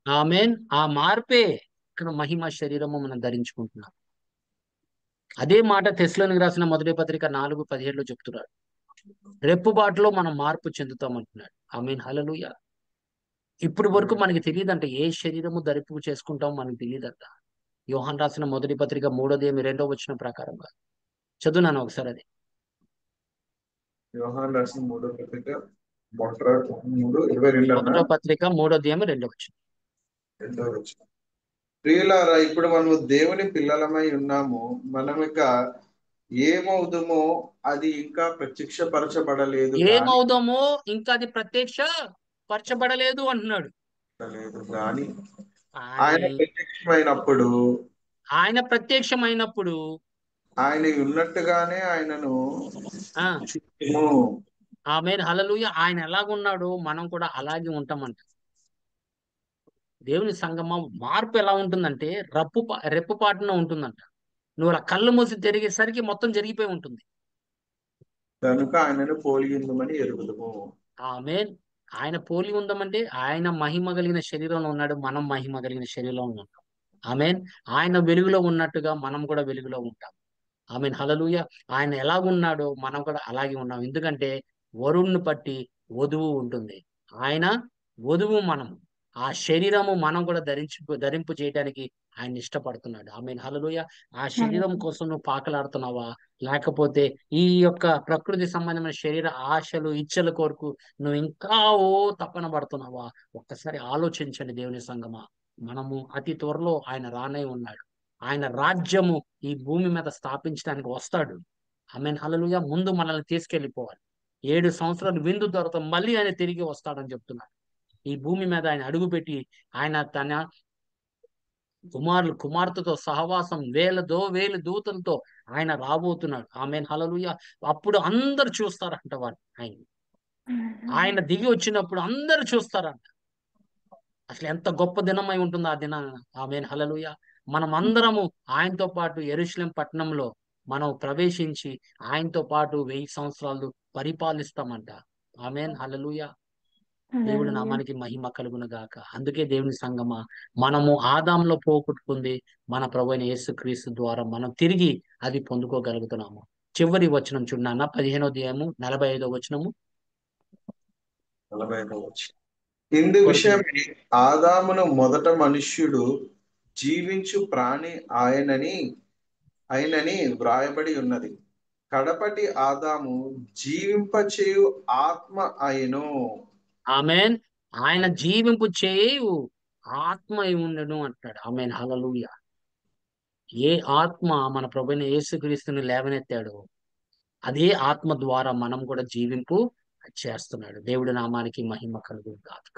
ఆమేన్. ఆ మార్పే ఇక్కడ మహిమ శరీరము మనం ధరించుకుంటున్నాం. అదే మాట తెస్సలోనికి రాసిన మొదటి పత్రిక 4:17లో చెప్తున్నాడు. రెప్పుబాటులో మనం మార్పు చెందుతాం అంటున్నాడు. ఆమేన్, హల్లెలూయా. ఇప్పుడు వరకు మనకి తెలియదంట ఏ శరీరము ధరింపు చేసుకుంటాం, మనకి తెలియదంట. యోహాన్ రాసిన మొదటి పత్రిక 3వ అధ్యాయం 2వ వచనం ప్రకారంగా చదువునాను ఒకసారి అది. యోహాను రాసిన 3వ పత్రిక 3:22 అన్న 1వ పత్రిక 3వ అధ్యాయం 2వ వచనం. 2వ వచనం. ప్రియులారా, ఇప్పుడు మనము దేవుని పిల్లలమై ఉన్నాము, మనమిక ఏమవుదుమో అది ఇంకా ప్రత్యక్షపరచబడలేదు ఏమవుదామో ఇంకా అది ప్రత్యక్ష పరచబడలేదు అంటున్నాడు. కానీ కానీ ఆయన ప్రత్యక్షమైనప్పుడు ఆయన ప్రత్యక్షమైనప్పుడు ఆయన ఉన్నట్టుగానే ఆయనను ఆ చూచెదము. ఆమేన్, హల్లెలూయా. ఆయన ఎలాగున్నాడో మనం కూడా అలాగే ఉంటామంట. దేవుని సంగమం మార్పు ఎలా ఉంటుందంటే రెప్పుపాటున ఉంటుందంట. నువ్వు అలా కళ్ళు మూసి తిరిగేసరికి మొత్తం జరిగిపోయి ఉంటుంది. కనుక ఆయనను పోలియుందుమని ఎరుగుదుము. ఆమేన్. ఆయన పోలి ఉందామంటే ఆయన మహిమ కలిగిన శరీరంలో ఉన్నాడు, మనం మహిమ కలిగిన శరీరంలో ఉన్నాం. ఆమేన్. ఆయన వెలుగులో ఉన్నట్టుగా మనం కూడా వెలుగులో ఉంటాం. ఆమేన్, హల్లెలూయా. ఆయన ఎలాగున్నాడో మనం కూడా అలాగే ఉన్నాం. ఎందుకంటే వరుణ్ణి బట్టి వధువు ఉంటుంది. ఆయన వధువు మనం. ఆ శరీరము మనం కూడా ధరింపు చేయడానికి ఆయన ఇష్టపడుతున్నాడు. ఆమేన్, హల్లెలూయా. ఆ శరీరం కోసం నువ్వు పాకలాడుతున్నావా, లేకపోతే ఈ యొక్క ప్రకృతి సంబంధమైన శరీర ఆశలు ఇచ్చల కొరకు నువ్వు ఇంకా తపన పడుతున్నావా? ఒక్కసారి ఆలోచించండి దేవుని సంగమా. మనము అతి త్వరలో ఆయన రానై ఉన్నాడు. ఆయన రాజ్యము ఈ భూమి మీద స్థాపించడానికి వస్తాడు. ఆమేన్, హల్లెలూయా. ముందు మనల్ని తీసుకెళ్లిపోవాలి. 7 సంవత్సరాలు విందు తర్వాత మళ్ళీ ఆయన తిరిగి వస్తాడని చెప్తున్నాడు. ఈ భూమి మీద ఆయన అడుగుపెట్టి ఆయన తన కుమార్తెతో సహవాసం వేల దూతలతో ఆయన రాబోతున్నాడు. ఆమేన్, హల్లెలూయా. అప్పుడు అందరు చూస్తారంట ఆయన దిగి వచ్చినప్పుడు అందరు చూస్తారంట. అసలు ఎంత గొప్ప దినమై ఉంటుందో ఆ దినాన. ఆమేన్, హల్లెలూయా. మనం అందరము ఆయనతో పాటు యెరూషలేం పట్టణంలో మనం ప్రవేశించి ఆయనతో పాటు 1000 సంవత్సరాలు పరిపాలిస్తామంట. ఆమేన్, హల్లెలూయా. దేవుడి నామానికి మహిమ కలుగును గాక. అందుకే దేవుని సంగమా, మనము ఆదాంలో పోగొట్టుకుంది మన ప్రభువైన యేసుక్రీస్తు ద్వారా మనం తిరిగి అది పొందుకోగలుగుతున్నాము. చివరి వచనం చూడన్న 15వ అధ్యాయము 45వ వచనము. 45వ వచనం. ఇందు విషయమై ఆదామును మొదట మనుష్యుడు జీవించు ప్రాణి ఆయనని వ్రాయబడి ఉన్నది. కడపటి ఆదాము జీవింపచేయు ఆత్మ ఆయను. ఆమేన్. ఆయన జీవింపు చేయు ఆత్మ అయి ఉండను అంటాడు. ఆమేన్, హల్లెలూయా. ఏ ఆత్మ మన ప్రభువైన యేసుక్రీస్తుని లేవనెత్తాడో అదే ఆత్మ ద్వారా మనం కూడా జీవింపు చేస్తున్నాడు. దేవుడి నామానికి మహిమ కలుగును గాక.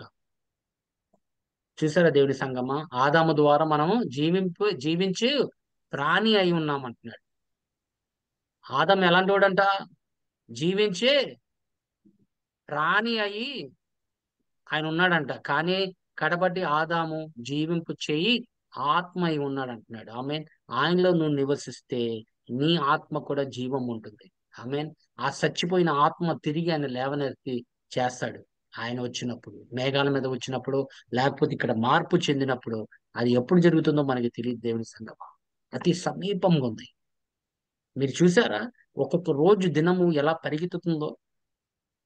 చూసారా దేవుడి సంగమా, ఆదాము ద్వారా మనము జీవించి ప్రాణి అయి ఉన్నామంటున్నాడు. ఆదాము ఎలాంటి వాడంట? జీవించే ప్రాణి అయి ఆయన ఉన్నాడంట. కానీ కడబట్టి ఆదాము జీవింపు చేయి ఆత్మ అయి ఉన్నాడు అంటున్నాడు. ఆమెన్. ఆయనలో నువ్వు నివసిస్తే నీ ఆత్మ కూడా జీవం ఉంటుంది. ఆమెన్. ఆ చచ్చిపోయిన ఆత్మ తిరిగి ఆయన లేవనెత్తి చేస్తాడు. ఆయన వచ్చినప్పుడు, మేఘాల మీద వచ్చినప్పుడు, లేకపోతే ఇక్కడ మార్పు చెందినప్పుడు, అది ఎప్పుడు జరుగుతుందో మనకి తెలియదు. దేవుని సంగమా, అతి సమీపంగా ఉంది. మీరు చూసారా ఒక్కొక్క రోజు దినము ఎలా పరిగెత్తుతుందో,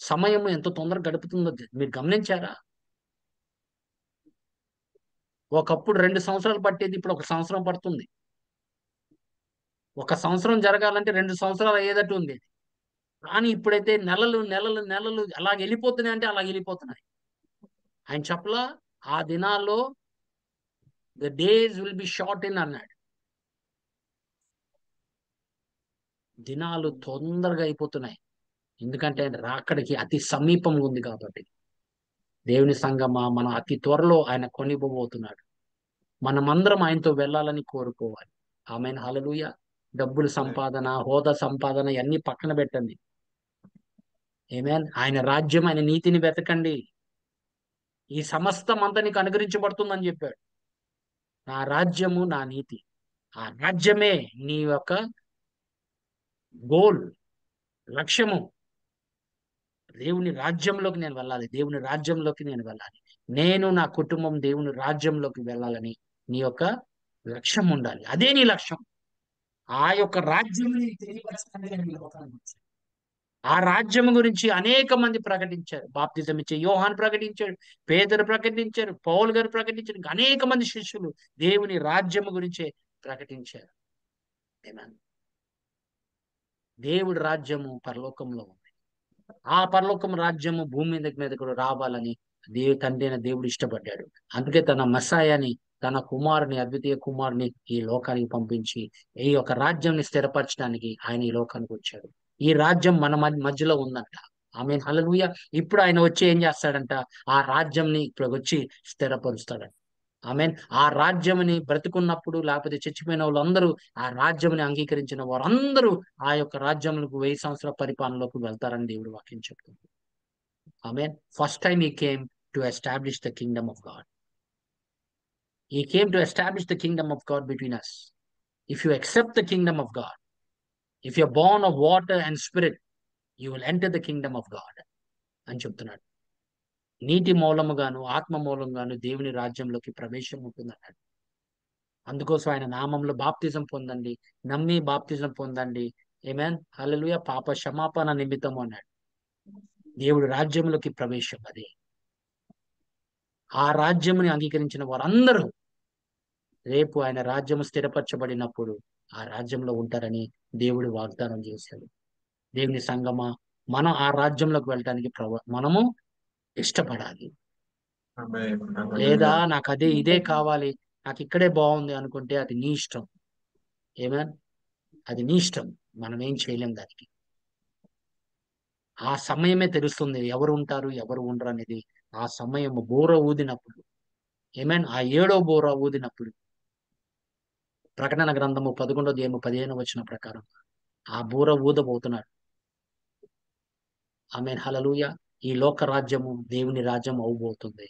సమయము ఎంత తొందరగా గడుపుతుందో మీరు గమనించారా? ఒకప్పుడు 2 సంవత్సరాలు పట్టేది, ఇప్పుడు 1 సంవత్సరం పడుతుంది. 1 సంవత్సరం జరగాలంటే 2 సంవత్సరాలు అయ్యేటట్టు ఉంది. కానీ ఇప్పుడైతే నెలలు నెలలు నెలలు అలా వెళ్ళిపోతున్నాయి, అంటే అలా వెళ్ళిపోతున్నాయి. ఆయన చెప్పలా, ఆ దినాల్లో the days will be short in అన్నాడు. దినాలు తొందరగా అయిపోతున్నాయి, ఎందుకంటే రాకడికి అతి సమీపంగా ఉంది కాబట్టి. దేవుని సంగమా, మనం అతి త్వరలో ఆయన కొనిపోబోతున్నాడు. మనమందరం ఆయనతో వెళ్ళాలని కోరుకోవాలి. ఆమెన్. హల్లెలూయా. డబ్బులు సంపాదన, హోదా సంపాదన ఇవన్నీ పక్కన పెట్టండి. ఆమేన్. ఆయన రాజ్యం, ఆయన నీతిని వెతకండి. ఈ సమస్తం అంతా నీకు అనుగ్రహించబడుతుందని చెప్పాడు. నా రాజ్యము, నా నీతి, ఆ రాజ్యమే నీ యొక్క గోల్, లక్ష్యము. దేవుని రాజ్యంలోకి నేను వెళ్ళాలి, దేవుని రాజ్యంలోకి నేను వెళ్ళాలి, నేను నా కుటుంబం దేవుని రాజ్యంలోకి వెళ్ళాలని నీ యొక్క లక్ష్యం ఉండాలి. అదే నీ లక్ష్యం. ఆ యొక్క రాజ్యం ఆ రాజ్యం గురించి అనేక మంది ప్రకటించారు. బాప్తిజం ఇచ్చే యోహాన్ ప్రకటించాడు, పేదరు ప్రకటించారు, పౌలు గారు ప్రకటించారు, ఇంకా అనేక మంది శిష్యులు దేవుని రాజ్యం గురించే ప్రకటించారు. ఆమేన్. దేవుడి రాజ్యము పరలోకంలో ఉంది. ఆ పరలోకం రాజ్యము భూమి మీద కూడా రావాలని తండ్రి అయిన దేవుడు ఇష్టపడ్డాడు. అందుకే తన మస్సాయాని, తన కుమారుని, అద్వితీయ కుమారుని ఈ లోకానికి పంపించి ఈ యొక్క రాజ్యాన్ని స్థిరపరచడానికి ఆయన ఈ లోకానికి వచ్చాడు. ఈ రాజ్యం మన మధ్యలో ఉందంట. ఆమేన్. హల్లెలూయా. ఇప్పుడు ఆయన వచ్చి ఏం చేస్తాడంట? ఆ రాజ్యంని ఇప్పుడు వచ్చి స్థిరపరుస్తాడంట. ఆమేన్. ఆ రాజ్యంని బ్రతుకున్నప్పుడు, లేకపోతే చచ్చిపోయిన వాళ్ళందరూ, ఆ రాజ్యంని అంగీకరించిన వారందరూ ఆ యొక్క రాజ్యంలోకి 1000 సంవత్సరాల పరిపాలనలోకి వెళ్తారని దేవుడు వాక్యం చెప్తుంది. Amen. First time he came to establish the kingdom of God. He came to establish the kingdom of God between us. If you accept the kingdom of God, if you're born of water and spirit, you will enter the kingdom of God అని చెప్తున్నాడు. నీటి మూలముగాను, ఆత్మ మూలంగాను దేవుని రాజ్యంలోకి ప్రవేశం ఉంటుందన్నాడు. అందుకోసం ఆయన నామంలో బాప్తిజం పొందండి, నమ్మి బాప్తిజం పొందండి. ఆమేన్. హల్లెలూయా. పాప క్షమాపణ నిమిత్తము అన్నాడు. దేవుడి రాజ్యంలోకి ప్రవేశం అది. ఆ రాజ్యముని అంగీకరించిన వారందరూ రేపు ఆయన రాజ్యము స్థిరపరచబడినప్పుడు ఆ రాజ్యంలో ఉంటారని దేవుడు వాగ్దానం చేశాడు. దేవుని సంగమా, మనం ఆ రాజ్యంలోకి వెళ్ళడానికి మనము ఇష్టపడాలి. లేదా నాకు ఇదే కావాలి, నాకు ఇక్కడే బాగుంది అనుకుంటే అది నీ ఇష్టం. ఏమేన్. అది నీ ఇష్టం, మనం ఏం చేయలేం దానికి. ఆ సమయమే తెలుస్తుంది ఎవరు ఉంటారు, ఎవరు ఉండరు అనేది. ఆ సమయం బోర ఊదినప్పుడు, ఏమేన్, ఆ 7వ బోర ఊదినప్పుడు, ప్రకటన గ్రంథము 11:15 వచ్చిన ప్రకారం ఆ బోర ఊదబోతున్నాడు. ఆమేన్. హల్లెలూయా. ఈ లోక రాజ్యము దేవుని రాజ్యం అవబోతుంది.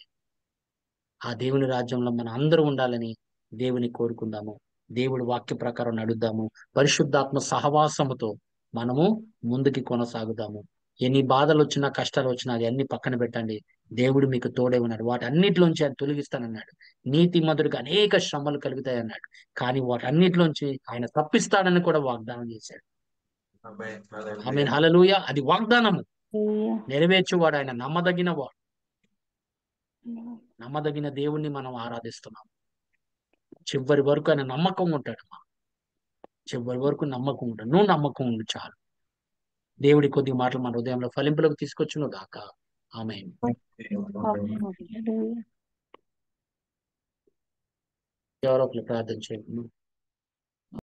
ఆ దేవుని రాజ్యంలో మన అందరూ ఉండాలని దేవుని కోరుకుందాము. దేవుడి వాక్య ప్రకారం నడుద్దాము. పరిశుద్ధాత్మ సహవాసముతో మనము ముందుకి కొనసాగుదాము. ఎన్ని బాధలు వచ్చినా, కష్టాలు వచ్చినా అది అన్ని పక్కన పెట్టండి. దేవుడు మీకు తోడే ఉన్నాడు. వాటి అన్నిటిలోంచి ఆయన తొలగిస్తానన్నాడు. నీతిమంతుడికి అనేక శ్రమలు కలుగుతాయి అన్నాడు. కానీ వాటి అన్నిటిలోంచి ఆయన తప్పిస్తాడని కూడా వాగ్దానం చేశాడు. ఆమేన్. హల్లెలూయా. అది వాగ్దానము నెరవేర్చువాడు ఆయన. నమ్మదగిన వాడు. నమ్మదగిన దేవుణ్ణి మనం ఆరాధిస్తున్నాం. చివరి వరకు ఆయన నమ్మకంగా ఉంటాడు. చివరి వరకు నమ్మకం ఉంటాడు. నువ్వు నమ్మకం ఉండు చాలు. దేవుడి కొద్ది మాటలు మన హృదయంలో ఫలింపులకు తీసుకొచ్చును గాక. ఆమేన్. ఎవరో ఒకరు ప్రార్థన చేయండి.